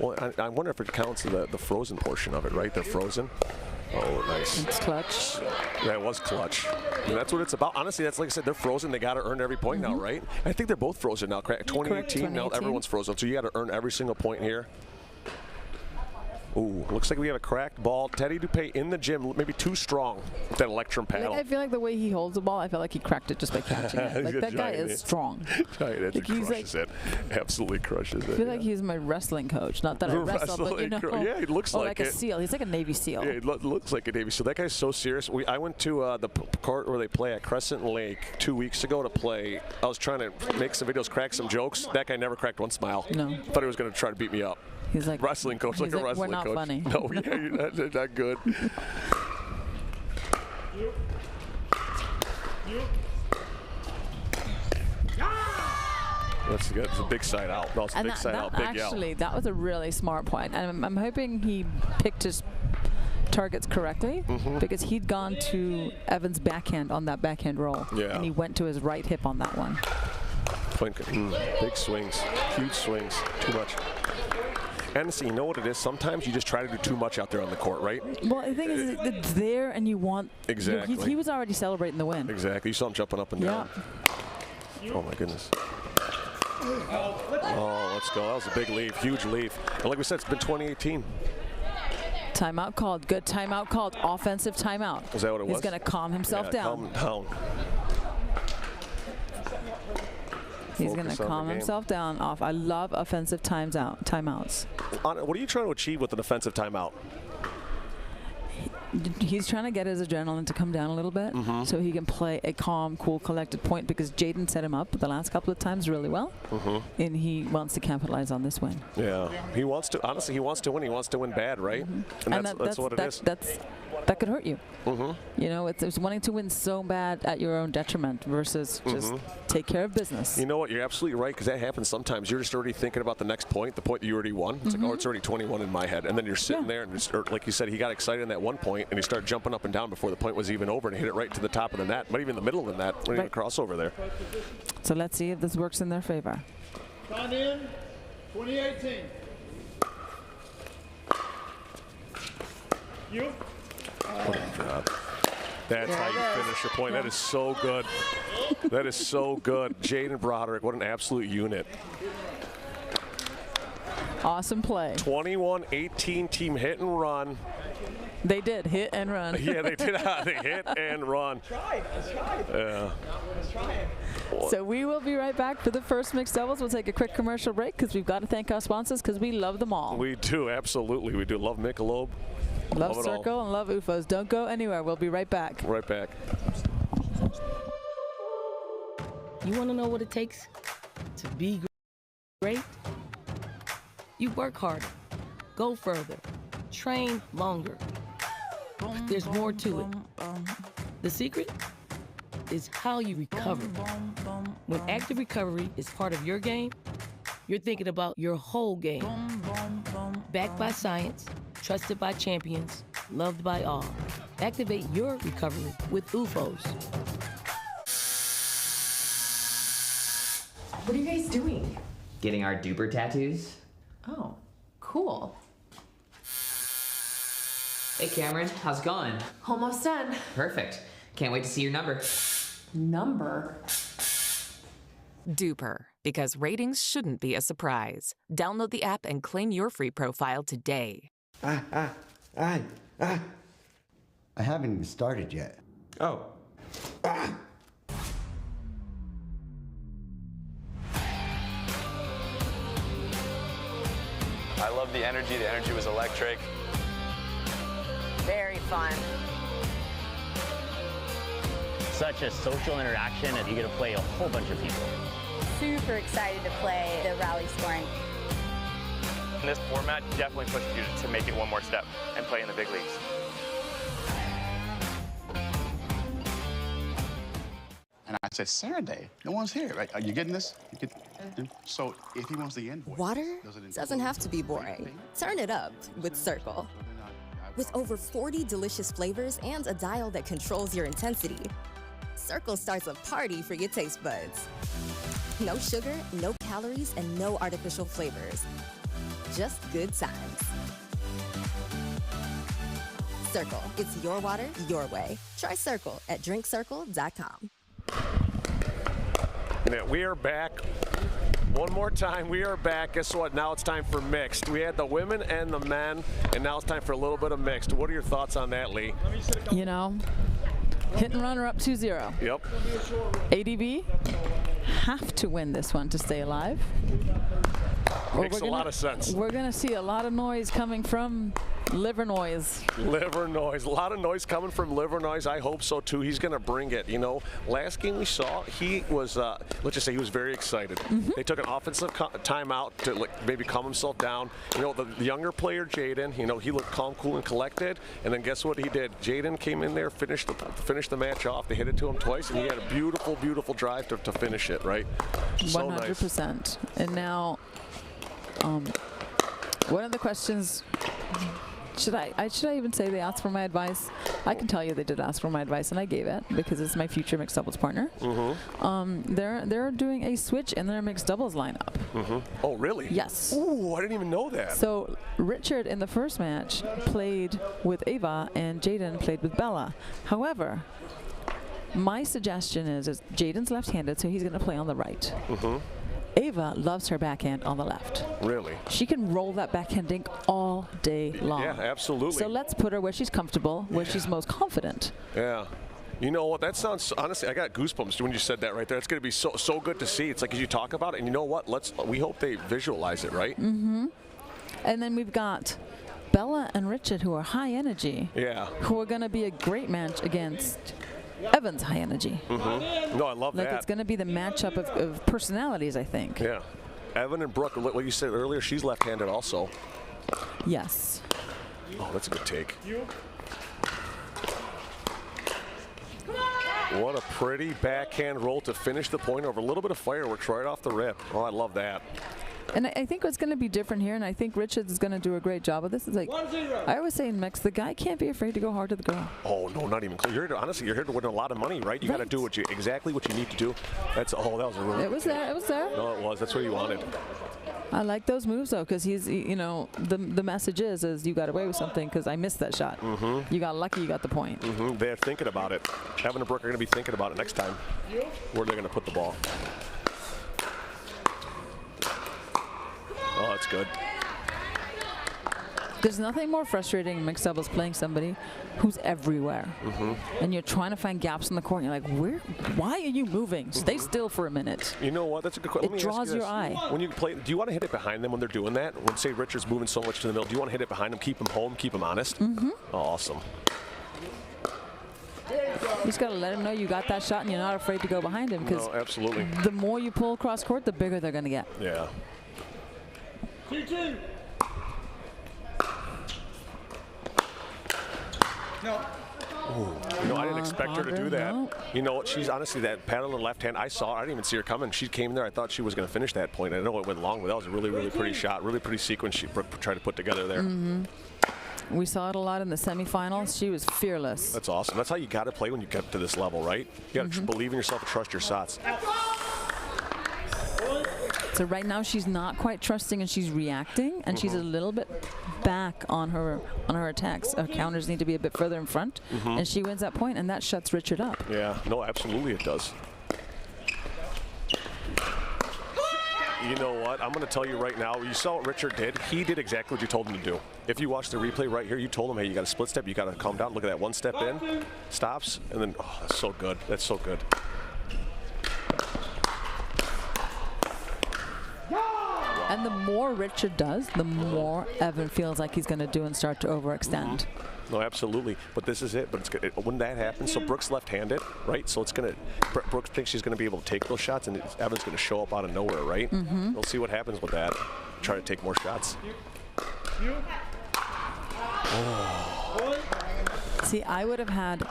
S: Well, I wonder if it counts the frozen portion of it, right? They're frozen. Oh, nice.
A: It's clutch.
S: Yeah, it was clutch. And that's what it's about. Honestly, that's like I said, they're frozen. They got to earn every point now, right? I think they're both frozen now. Correct? 2018, now everyone's frozen. So you got to earn every single point here. Ooh, looks like we have a cracked ball. Teddy Duper in the gym, maybe too strong with that electrum paddle.
A: I feel like the way he holds the ball, I feel like he cracked it just by catching it. Like that guy is strong.
S: Giant edge crushes it. Absolutely crushes it.
A: I feel like he's my wrestling coach. Not that I wrestle, but you know.
S: Yeah, he looks like
A: a SEAL. He's like a Navy SEAL.
S: Yeah, he looks like a Navy SEAL. That guy's so serious. I went to the court where they play at Crescent Lake 2 weeks ago to play. I was trying to make some videos, crack some jokes. That guy never cracked one smile.
A: No.
S: Thought he was going to try to beat me up.
A: He's like
S: wrestling coach, like a wrestling
A: coach. We're not funny.
S: No, yeah, you're not good. That's good. It's a big side out. No, it's a big side out. Big
A: actually, that was a really smart point. And I'm hoping he picked his targets correctly because he'd gone to Evan's backhand on that backhand roll.
S: Yeah.
A: And he went to his right hip on that one.
S: Big swings. Huge swings. Too much. And see, you know what it is? Sometimes you just try to do too much out there on the court, right?
A: Well, the thing is, it's there and you want...
S: Exactly.
A: He was already celebrating the win.
S: Exactly. You saw him jumping up and down. Oh, my goodness. Oh, let's go. That was a big lead. Huge lead. And like we said, it's been 2018.
A: Timeout called. Good timeout called. Offensive timeout.
S: Is that what it was?
A: He's going to calm himself down.
S: Calm down.
A: He's going to calm himself down off. I love offensive timeouts.
S: What are you trying to achieve with an offensive timeout?
A: He's trying to get his adrenaline to come down a little bit so he can play a calm, cool, collected point because Jaden set him up the last couple of times really well. And he wants to capitalize on this win.
S: Yeah. He wants to. Honestly, he wants to win. He wants to win bad, right? And that's what it is.
A: That could hurt you. You know, it's wanting to win so bad at your own detriment versus just take care of business.
S: You know what? You're absolutely right because that happens sometimes. You're just already thinking about the next point, the point that you already won. It's like, oh, it's already 21 in my head. And then you're sitting there and just, like you said, he got excited in that one point and he started jumping up and down before the point was even over and hit it right to the top of the net, but even the middle of the net, when he cross over there.
A: So let's see if this works in their favor.
E: Time in, 2018. You.
S: What a job. That's how you finish your point. That is so good. That is so good. Jaden Broderick, what an absolute unit.
A: Awesome play.
S: 21-18 team hit and run.
A: They did hit and run.
S: Yeah, they did. They hit and run.
C: I tried.
S: Yeah.
A: So we will be right back for the first mixed doubles. We'll take a quick commercial break because we've got to thank our sponsors because we love them all.
S: We do, absolutely. We do love Michelob.
A: Love Circle and love UFOs. Don't go anywhere. We'll be right back.
S: Right back.
L: You want to know what it takes to be great? You work harder, go further, train longer. But there's more to it. The secret is how you recover. When active recovery is part of your game, you're thinking about your whole game. Backed by science, trusted by champions, loved by all. Activate your recovery with UFOs.
J: What are you guys doing?
H: Getting our Duper tattoos.
J: Oh, cool.
H: Hey Cameron, how's it going?
J: Almost done.
H: Perfect. Can't wait to see your number.
J: Number?
M: Duper, because ratings shouldn't be a surprise. Download the app and claim your free profile today.
U: I haven't even started yet.
T: Oh.
V: I love the energy. The energy was electric.
W: Very fun.
G: Such a social interaction, and you get to play a whole bunch of people.
W: Super excited to play the rally scoring.
V: This format definitely pushes you to make it one more step and play in the big leagues.
N: And I said, Saturday, no one's here. Right? Are you getting this? So if he wants the invoice.
O: Water doesn't have to be boring. Turn it up with Circle. With over 40 delicious flavors and a dial that controls your intensity, Circle starts a party for your taste buds. No sugar, no calories, and no artificial flavors. Just good times. Circle, it's your water, your way. Try Circle at drinkcircle.com.
S: We are back. One more time, we are back. Guess what? Now it's time for mixed. We had the women and the men, and now it's time for a little bit of mixed. What are your thoughts on that, Lee?
A: You know, hit and runner up 2-0.
S: Yep.
A: ADB have to win this one to stay alive.
S: Makes a lot of sense.
A: We're going to see a lot of noise coming from Liver Noise.
S: Liver Noise. A lot of noise coming from Liver Noise. I hope so, too. He's going to bring it. You know, last game we saw, he was, let's just say he was very excited. They took an offensive timeout to maybe calm himself down. You know, the younger player, Jaden, you know, he looked calm, cool, and collected. And then guess what he did? Jaden came in there, finished the match off. They hit it to him twice, and he had a beautiful, beautiful drive to finish it, right? So
A: 100%.
S: Nice.
A: And now, one of the questions, should I even say they asked for my advice? I can tell you they did ask for my advice, and I gave it because it's my future mixed doubles partner. They're doing a switch in their mixed doubles lineup.
S: Oh, really?
A: Yes.
S: Ooh, I didn't even know that.
A: So Richard in the first match played with Ava, and Jaden played with Bella. However, my suggestion is Jaden's left-handed, so he's going to play on the right. Ava loves her backhand on the left.
S: Really?
A: She can roll that backhand dink all day long.
S: Yeah, absolutely.
A: So let's put her where she's comfortable, where she's most confident.
S: Yeah. You know what? That sounds, honestly, I got goosebumps when you said that right there. It's going to be so good to see. It's like as you talk about it, and you know what? We hope they visualize it, right?
A: And then we've got Bella and Richard, who are high energy.
S: Yeah.
A: Who are going to be a great match against Evan's high energy.
S: No, I love that.
A: It's going to be the matchup of personalities, I think.
S: Yeah. Evan and Brooke, what you said earlier, she's left-handed also.
A: Yes.
S: Oh, that's a good take. What a pretty backhand roll to finish the point over a little bit of fireworks right off the rip. Oh, I love that.
A: And I think what's going to be different here, and I think Richards is going to do a great job of this, is like, I always say in mix, the guy can't be afraid to go hard to the girl.
S: Oh, no, not even close. Honestly, you're here to win a lot of money, right? You got to do exactly what you need to do. That was a really
A: It was there. It was there.
S: No, it was. That's what you wanted.
A: I like those moves, though, because he's, you know, the message is you got away with something because I missed that shot. You got lucky, you got the point.
S: They're thinking about it. Evan and Brooke are going to be thinking about it next time, where they're going to put the ball. Oh, that's good.
A: There's nothing more frustrating in mixed doubles playing somebody who's everywhere. And you're trying to find gaps in the court, and you're like, why are you moving? Stay still for a minute.
S: You know what? That's a good question.
A: It draws your eye.
S: When you play, do you want to hit it behind them when they're doing that? When, say, Richard's moving so much to the middle, do you want to hit it behind them, keep them home, keep them honest? Oh, awesome.
A: You just got to let them know you got that shot and you're not afraid to go behind him, because
S: absolutely.
A: The more you pull across court, the bigger they're going to get.
S: Yeah.
C: No.
S: Ooh. You know, I didn't expect her to do that. You know what? She's honestly, that paddle in the left hand, I saw. I didn't even see her coming. She came there. I thought she was going to finish that point. I know it went long, but that was a really, really pretty shot. Really pretty sequence she tried to put together there.
A: We saw it a lot in the semifinals. She was fearless.
S: That's awesome. That's how you got to play when you get to this level, right? You got to believe in yourself and trust your shots.
A: So right now she's not quite trusting and she's reacting, and she's a little bit back on her attacks. Her counters need to be a bit further in front, and she wins that point, and that shuts Richard up.
S: Yeah, no, absolutely it does. You know what? I'm going to tell you right now, you saw what Richard did. He did exactly what you told him to do. If you watch the replay right here, you told him, hey, you got a split step, you got to calm down. Look at that, one step in, stops, and then, oh, that's so good. That's so good.
A: And the more Richard does, the more Evan feels like he's going to do and start to overextend.
S: No, absolutely. But this is it. But when that happens, so Brooke's left-handed, right? So it's going to, Brooke thinks she's going to be able to take those shots, and Evan's going to show up out of nowhere, right? We'll see what happens with that. Try to take more shots. Oh.
A: See, I would have had,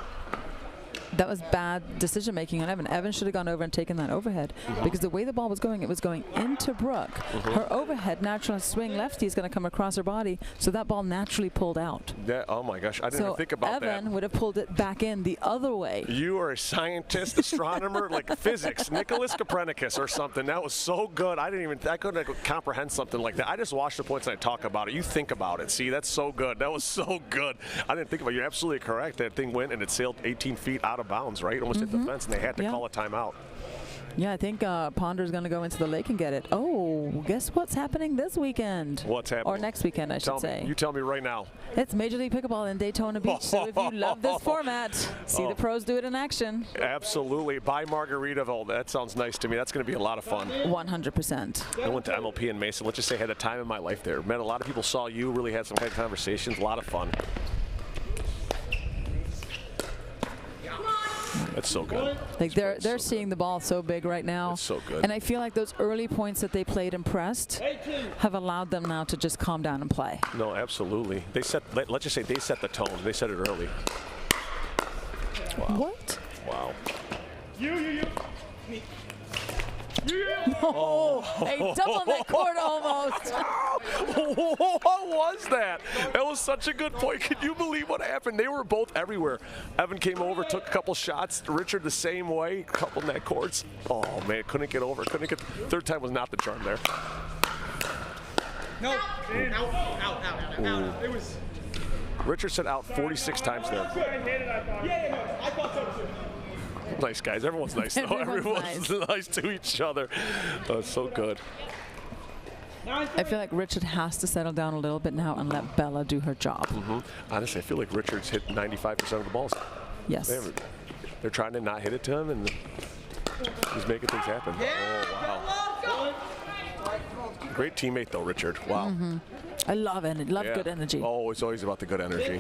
A: that was bad decision making on Evan. Evan should have gone over and taken that overhead, because the way the ball was going, it was going into Brooke. Her overhead natural swing lefty is going to come across her body, so that ball naturally pulled out.
S: Yeah, oh my gosh, I didn't even think about that.
A: Evan would have pulled it back in the other way.
S: You are a scientist, astronomer, like physics, Nicholas Copernicus or something. That was so good. I couldn't comprehend something like that. I just watch the points and I talk about it. You think about it. See, that's so good. That was so good. I didn't think about it. You're absolutely correct. That thing went and it sailed 18 feet out of bounds, right? Almost hit the fence, and they had to call a timeout.
A: Yeah, I think Ponder's going to go into the lake and get it. Oh, guess what's happening this weekend?
S: What's happening?
A: Or next weekend, I should say.
S: You tell me right now.
A: It's Major League Pickleball in Daytona Beach. So if you love this format, see the pros do it in action.
S: Absolutely. By Margaritaville. That sounds nice to me. That's going to be a lot of fun.
A: 100%.
S: I went to MLP in Mesa. Let's just say I had a time in my life there. Met a lot of people, saw you, really had some kind of conversations. A lot of fun. That's so good.
A: Like they're seeing the ball so big right now.
S: It's so good.
A: And I feel like those early points that they played impressed have allowed them now to just calm down and play.
S: No, absolutely. They set. Let's just say they set the tone. They set it early. Wow.
A: What?
S: Wow.
C: You.
A: Oh, a double neck cord almost.
S: What was that? That was such a good point. Can you believe what happened? They were both everywhere. Evan came over, took a couple shots. Richard the same way, couple net cords. Oh man, couldn't get over. Third time was not the charm there.
C: No. Out. It was.
S: Richard said out 46 times there.
C: Yeah, I thought so too.
S: Nice guys. Everyone's nice though. Everyone's nice to each other. Oh, it's so good.
A: I feel like Richard has to settle down a little bit now and let Bella do her job.
S: Honestly, I feel like Richard's hit 95% of the balls.
A: Yes.
S: They're trying to not hit it to him, and he's making things happen. Oh, wow. Great teammate, though, Richard. Wow.
A: I love it. Love good energy.
S: Oh, it's always about the good energy.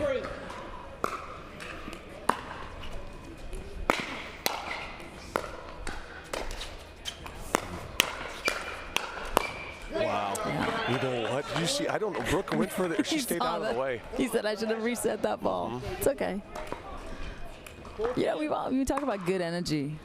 S: Wow. Yeah. You know what? You see, I don't know. Brooke went further. She stayed out of the way.
A: He said I should have reset that ball. It's okay. Yeah, we talk about good energy.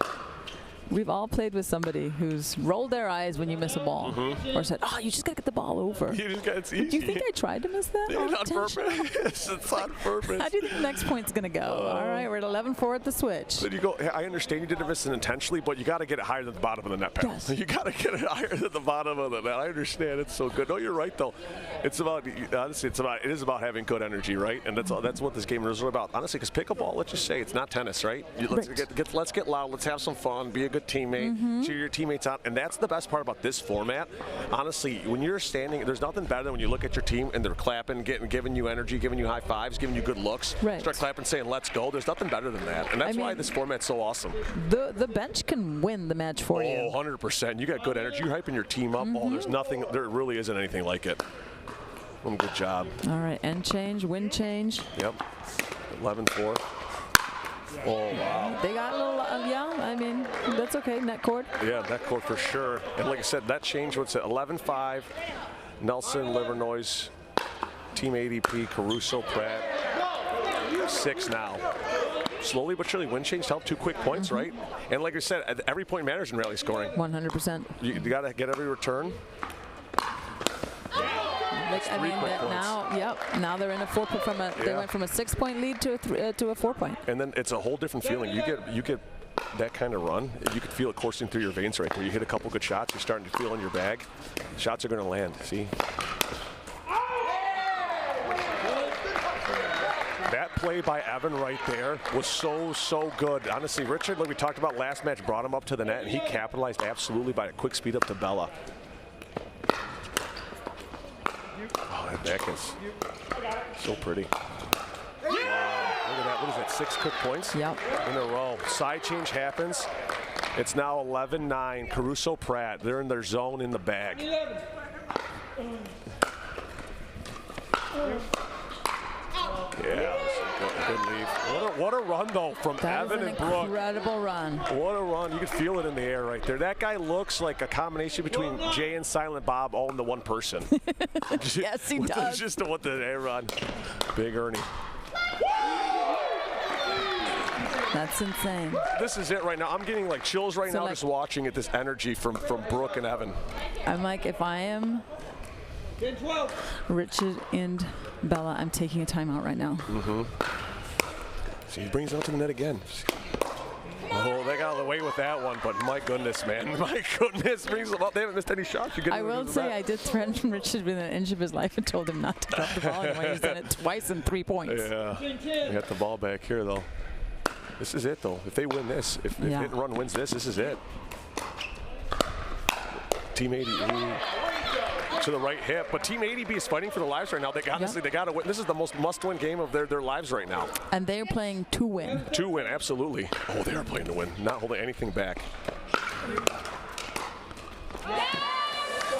A: We've all played with somebody who's rolled their eyes when you miss a ball, or said, "Oh, you just gotta get the ball over."
S: You just gotta see.
A: Do you think I tried to miss that?
S: It's on purpose. It's on purpose.
A: How do you think the next point's gonna go? All right, we're at 11-4 at the switch.
S: Then you go. I understand you didn't miss it intentionally, but you got to get it higher than the bottom of the net pad.
A: Yes.
S: You got to get it higher than the bottom of the net. I understand. It's so good. No, you're right though. It's about honestly. It is about having good energy, right? And that's what this game is about. Honestly, because pickleball, let's just say it's not tennis, right? Let's get loud. Let's have some fun. Be a good good teammate. Cheer your teammates on. And that's the best part about this format. Honestly, when you're standing, there's nothing better than when you look at your team and they're clapping, giving you energy, giving you high fives, giving you good looks.
A: Right.
S: Start clapping, saying, let's go. There's nothing better than that. And that's why this format's so awesome.
A: The bench can win the match for you.
S: Oh, 100%. You got good energy. You're hyping your team up. Oh, there's nothing, there really isn't anything like it. Good job.
A: All right, end change, win change.
S: Yep. 11-4. Oh, wow.
A: They got a little, yeah, I mean, that's okay, net cord.
S: Yeah, net cord for sure. And like I said, that change, what's it, 11-5, Nelson, Livernois, Team ADP, Caruso, Pratt, 6 now. Slowly but surely, win change help 2 quick points, right? And like I said, every point matters in rally scoring.
A: 100%.
S: You got to get every return.
A: Like, I mean, now they're in a 4-point from a. They went from a 6-point lead to a 4-point.
S: And then it's a whole different feeling. You get that kind of run. You can feel it coursing through your veins right there. You hit a couple good shots. You're starting to feel in your bag. Shots are going to land. See. That play by Evan right there was so good. Honestly, Richard, like we talked about last match, brought him up to the net, and he capitalized absolutely by a quick speed up to Bella. Oh, that back is so pretty. Wow, look at that. What is that, 6 quick points?
A: Yep.
S: In a row. Side change happens. It's now 11-9. Caruso, Pratt. They're in their zone in the bag. Yeah, good leave. What a run, though, from Evan and Brooke.
A: Incredible run.
S: What a run. You can feel it in the air right there. That guy looks like a combination between Jay and Silent Bob all into one person.
A: Yes, he does.
S: Just what the air run. Big Ernie.
A: That's insane.
S: This is it right now. I'm getting like chills right now just watching it, this energy from Brooke and Evan.
A: I'm like, if I am Richard and Bella, I'm taking a timeout right now.
S: See, he brings it up to the net again. Oh, they got away with that one, but my goodness, man. My goodness, brings them up. They haven't missed any shots.
A: I will say I did threaten Richard with an inch of his life and told him not to drop the ball anyway. He's done it twice in 3 points.
S: Yeah. We got the ball back here, though. This is it, though. If they win this, if Hit and Run wins this is it. Team 80 to the right hip, but Team ADB is fighting for their lives right now. They honestly, they got to win. This is the most must-win game of their lives right now.
A: And they're playing to win.
S: To win, absolutely. Oh, they are playing to win, not holding anything back.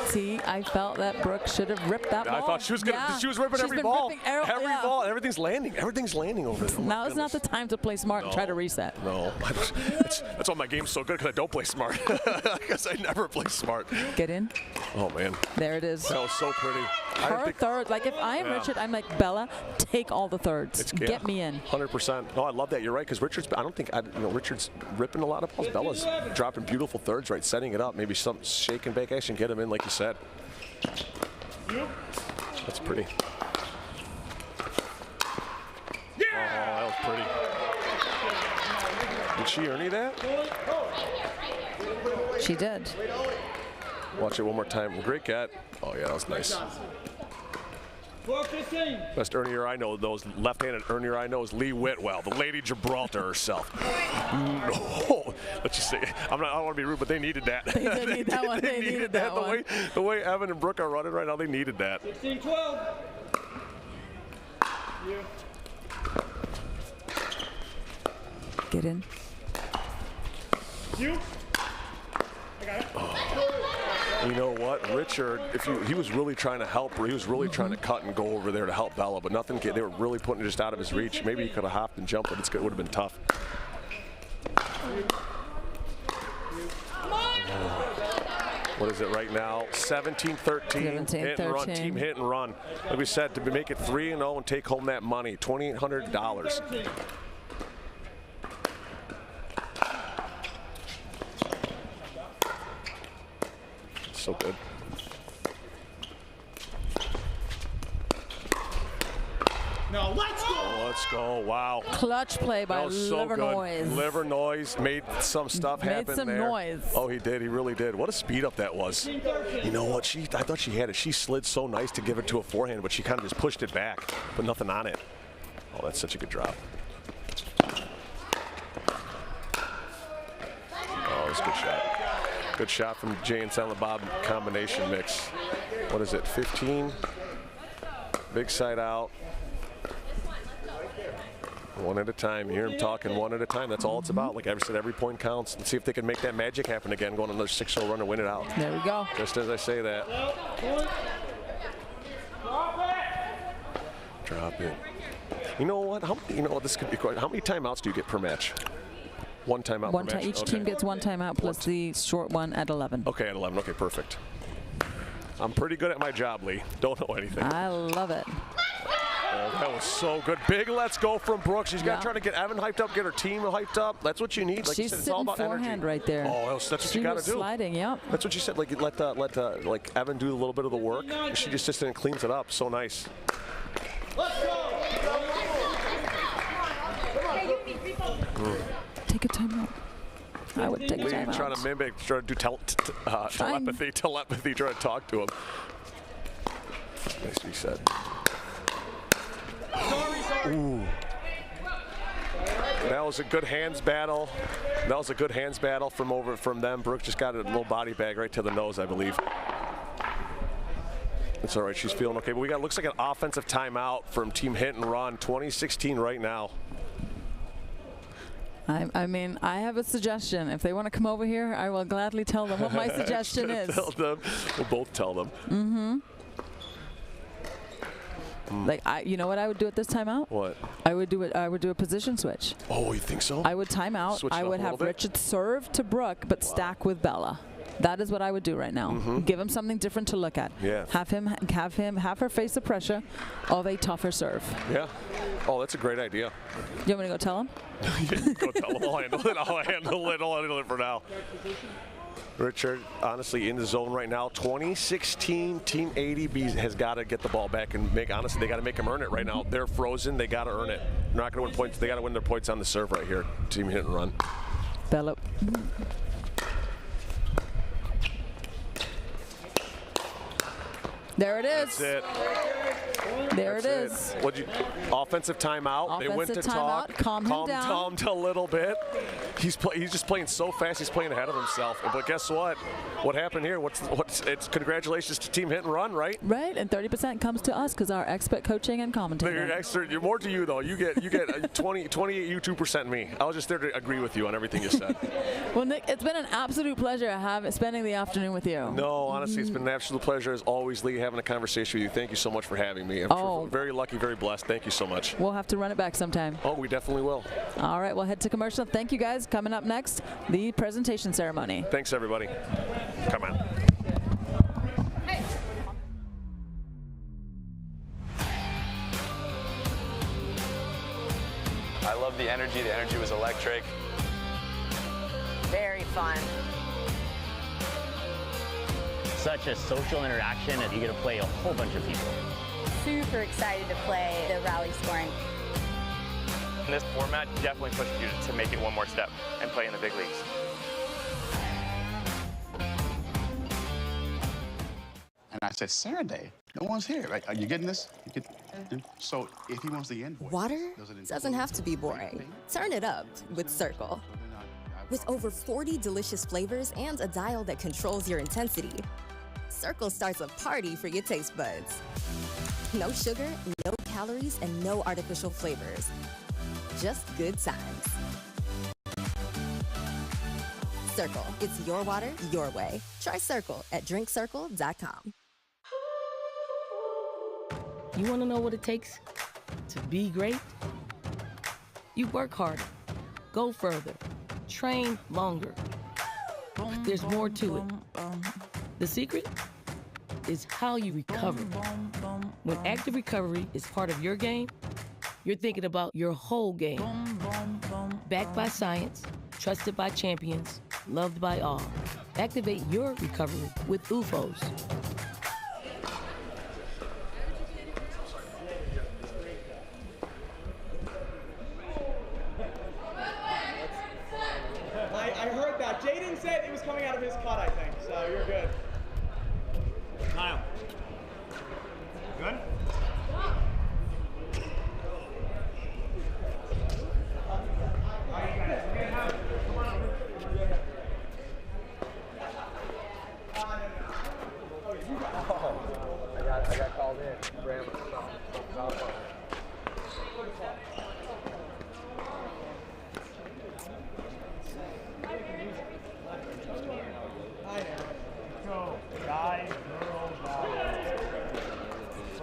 A: See, I felt that Brooke should have ripped that ball.
S: I thought she was gonna. She was ripping every ball. Every ball. Everything's landing. Everything's landing over there.
A: Now is not the time to play smart and try to reset.
S: No, that's why my game's so good, because I don't play smart. I guess I never play smart.
A: Get in.
S: Oh man.
A: There it is.
S: That was so pretty.
A: Her third. Like if I'm Richard, I'm like, Bella, take all the thirds. Get me in.
S: 100%. No, I love that. You're right, because Richard's. I don't think Richard's ripping a lot of balls. Bella's dropping beautiful thirds, right, setting it up. Maybe some shake and bake action, get him in, like you said. That's pretty. Oh, that was pretty. Did she Ernie that?
A: She did.
S: Watch it one more time. Great cat. Oh yeah, that was nice. Best Ernier I know, those left-handed Ernier I know is Lee Whitwell, the Lady Gibraltar herself. No, let's just say, I don't want to be rude, but they needed that.
A: They did need that one. They needed that one.
S: The way Evan and Brooke are running right now, they needed that.
E: 16-12.
A: Get in.
E: You.
S: You know what, Richard? He was really trying to help her. He was really trying to cut and go over there to help Bella, but nothing. They were really putting it just out of his reach. Maybe he could have hopped and jumped, but it would have been tough. What is it right now? 17-13. Hit and run. Team hit and run. Like we said, to make it 3-0 and take home that money, $2,800. So good.
E: Now let's go.
S: Oh, let's go. Wow.
A: Clutch play by Livernois.
S: Livernois made some stuff happen there.
A: Made some noise.
S: Oh, he did. He really did. What a speed up that was. You know what? I thought she had it. She slid so nice to give it to a forehand, but she kind of just pushed it back, put nothing on it. Oh, that's such a good drop. Oh, Nice, good shot. Good shot from Jay and Silent Bob combination mix. What is it, 15? Big side out. One at a time. You hear him talking one at a time. That's all it's about. Like I said, every point counts. Let's see if they can make that magic happen again, going on another 6-0 run and win it out.
A: There we go.
S: Just as I say that. Drop it. You know what? This could be quite. How many timeouts do you get per match? One timeout per match?
A: Each team gets one timeout plus the short one at 11.
S: Okay, at 11. Okay, perfect. I'm pretty good at my job, Lee. Don't know anything.
A: I love it.
S: Oh, that was so good. Big let's go from Brooke. She's got to try to get Evan hyped up, get her team hyped up. That's what you need. Like
A: She's
S: you said, it's all about
A: forehand
S: energy.
A: right there.
S: Oh, that's what you got to do.
A: Sliding, yep.
S: That's what she said. Like let Evan do a little bit of the work. She just sits in and cleans it up. So nice.
C: Let's go.
A: Take a timeout. I would take a timeout.
S: Trying to mimic, trying to do telepathy, trying to talk to him. Nice reset. Ooh. That was a good hands battle. From them. Brooke just got a little body bag right to the nose, I believe. It's all right. She's feeling okay. But we got, looks like an offensive timeout from Team Hit and Run, 2016 right now.
A: I mean, I have a suggestion. If they want to come over here, I will gladly tell them what my suggestion is.
S: Tell them. We'll both tell them.
A: Mm-hmm. Like you know what I would do at this timeout?
S: What?
A: I would do a position switch.
S: Oh, you think so?
A: I would time out. I would have Richard serve to Brooke, but stack with Bella. That is what I would do right now. Give him something different to look at.
S: Yeah.
A: Have her face the pressure of a tougher serve.
S: Yeah. Oh, that's a great idea.
A: You want me to go tell him?
S: Go tell him. I'll handle it for now. Richard, honestly, in the zone right now. 2016 Team ADB has got to get the ball back and make. Honestly, they got to make them earn it right now. They're frozen. They got to earn it. They're not going to win points. They got to win their points on the serve right here. Team Hit and Run.
A: Bella. There it is.
S: That's it.
A: There it is.
S: Offensive timeout. They went to talk.
A: Calm him down.
S: Calmed a little bit. He's just playing so fast. He's playing ahead of himself. But guess what? What happened here? It's congratulations to Team Hit and Run, right?
A: Right, and 30% comes to us because our expert coaching and commentating.
S: You're more to you though. You get 28. You 2% me. I was just there to agree with you on everything you said.
A: Well, Nick, it's been an absolute pleasure spending the afternoon with you.
S: No, honestly, it's been an absolute pleasure as always, Lee, having a conversation with you. Thank you so much for having me. I'm very lucky, very blessed. Thank you so much.
A: We'll have to run it back sometime.
S: Oh, we definitely will.
A: All right, we'll head to commercial. Thank you, guys. Coming up next, the presentation ceremony.
S: Thanks, everybody. Come on.
V: I love the energy. The energy was electric.
W: Very fun.
G: Such a social interaction, and you get to play a whole bunch of people.
W: Super excited to play the rally scoring.
V: This format definitely pushed you to make it one more step and play in the big leagues.
N: And I said, Saturday, no one's here. Right? Are you getting this? So if he wants the invoice.
O: Water doesn't have to be boring. Turn it up with Circle. With over 40 delicious flavors and a dial that controls your intensity, Circle starts a party for your taste buds. No sugar, no calories, and no artificial flavors. Just good times. Circle, it's your water, your way. Try Circle at drinkcircle.com.
L: You want to know what it takes to be great? You work harder, go further, train longer. But there's more to it. The secret is how you recover. When active recovery is part of your game, you're thinking about your whole game. Backed by science, trusted by champions, loved by all. Activate your recovery with UFOs.
C: I heard that. Jaden said it was coming out of his cut, I think, so you're good.
P: Kyle. Good?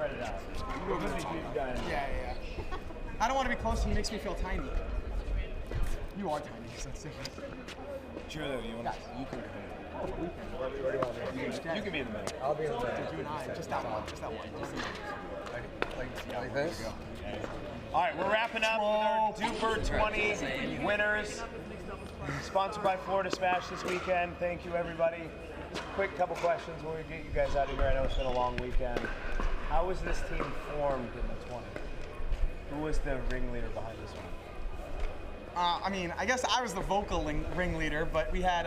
P: spread it out.
C: Yeah. I don't want to be close to him. He makes me feel tiny. You are tiny, so that's different.
B: Cheerleader, you want to? You can.
C: You can be in the middle.
B: I'll be in the middle.
C: You and I, just that one.
B: Like this?
P: All right, we're wrapping up with our Duper 20 winners. Sponsored by Florida Smash this weekend. Thank you, everybody. Quick couple questions when we get you guys out of here. I know it's been a long weekend. How was this team formed in the 20? Who was the ringleader behind this one?
C: I mean, I guess I was the vocal ringleader, but we had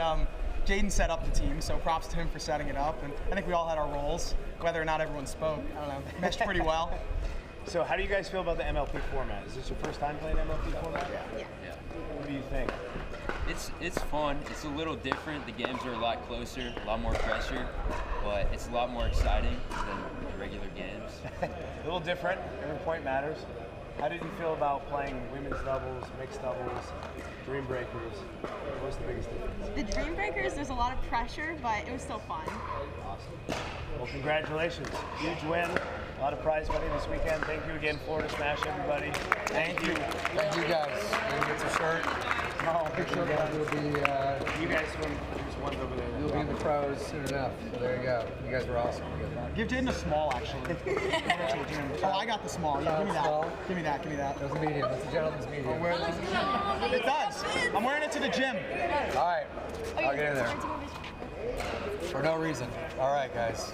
C: Jaden set up the team, so props to him for setting it up. And I think we all had our roles, whether or not everyone spoke. I don't know, meshed pretty well.
P: So how do you guys feel about the MLP format? Is this your first time playing MLP format?
C: Yeah.
P: What do you think?
D: It's fun. It's a little different. The games are a lot closer, a lot more pressure, but it's a lot more exciting than the regular games.
P: A little different. Every point matters. How did you feel about playing women's doubles, mixed doubles, Dream Breakers? What's the biggest difference?
Q: The Dream Breakers, there's a lot of pressure, but it was still fun.
P: Awesome. Well, congratulations. Huge win. A lot of prize money this weekend. Thank you again, Florida Smash, everybody. Thank you.
B: Thank you guys. Did you get your shirt?
P: Oh, big shirt.
B: You'll be,
P: you guys win. There's one's over there.
B: You'll be in the pros soon enough. So there you go. You guys were awesome.
C: Give Jaden a small, actually. Oh, I got the small. Yeah, give me that.
B: Small?
C: Give me that.
B: That's a medium. That's a gentleman's medium.
C: It does. I'm wearing it to the gym.
B: All right. I'll get in there. For no reason. All right, guys.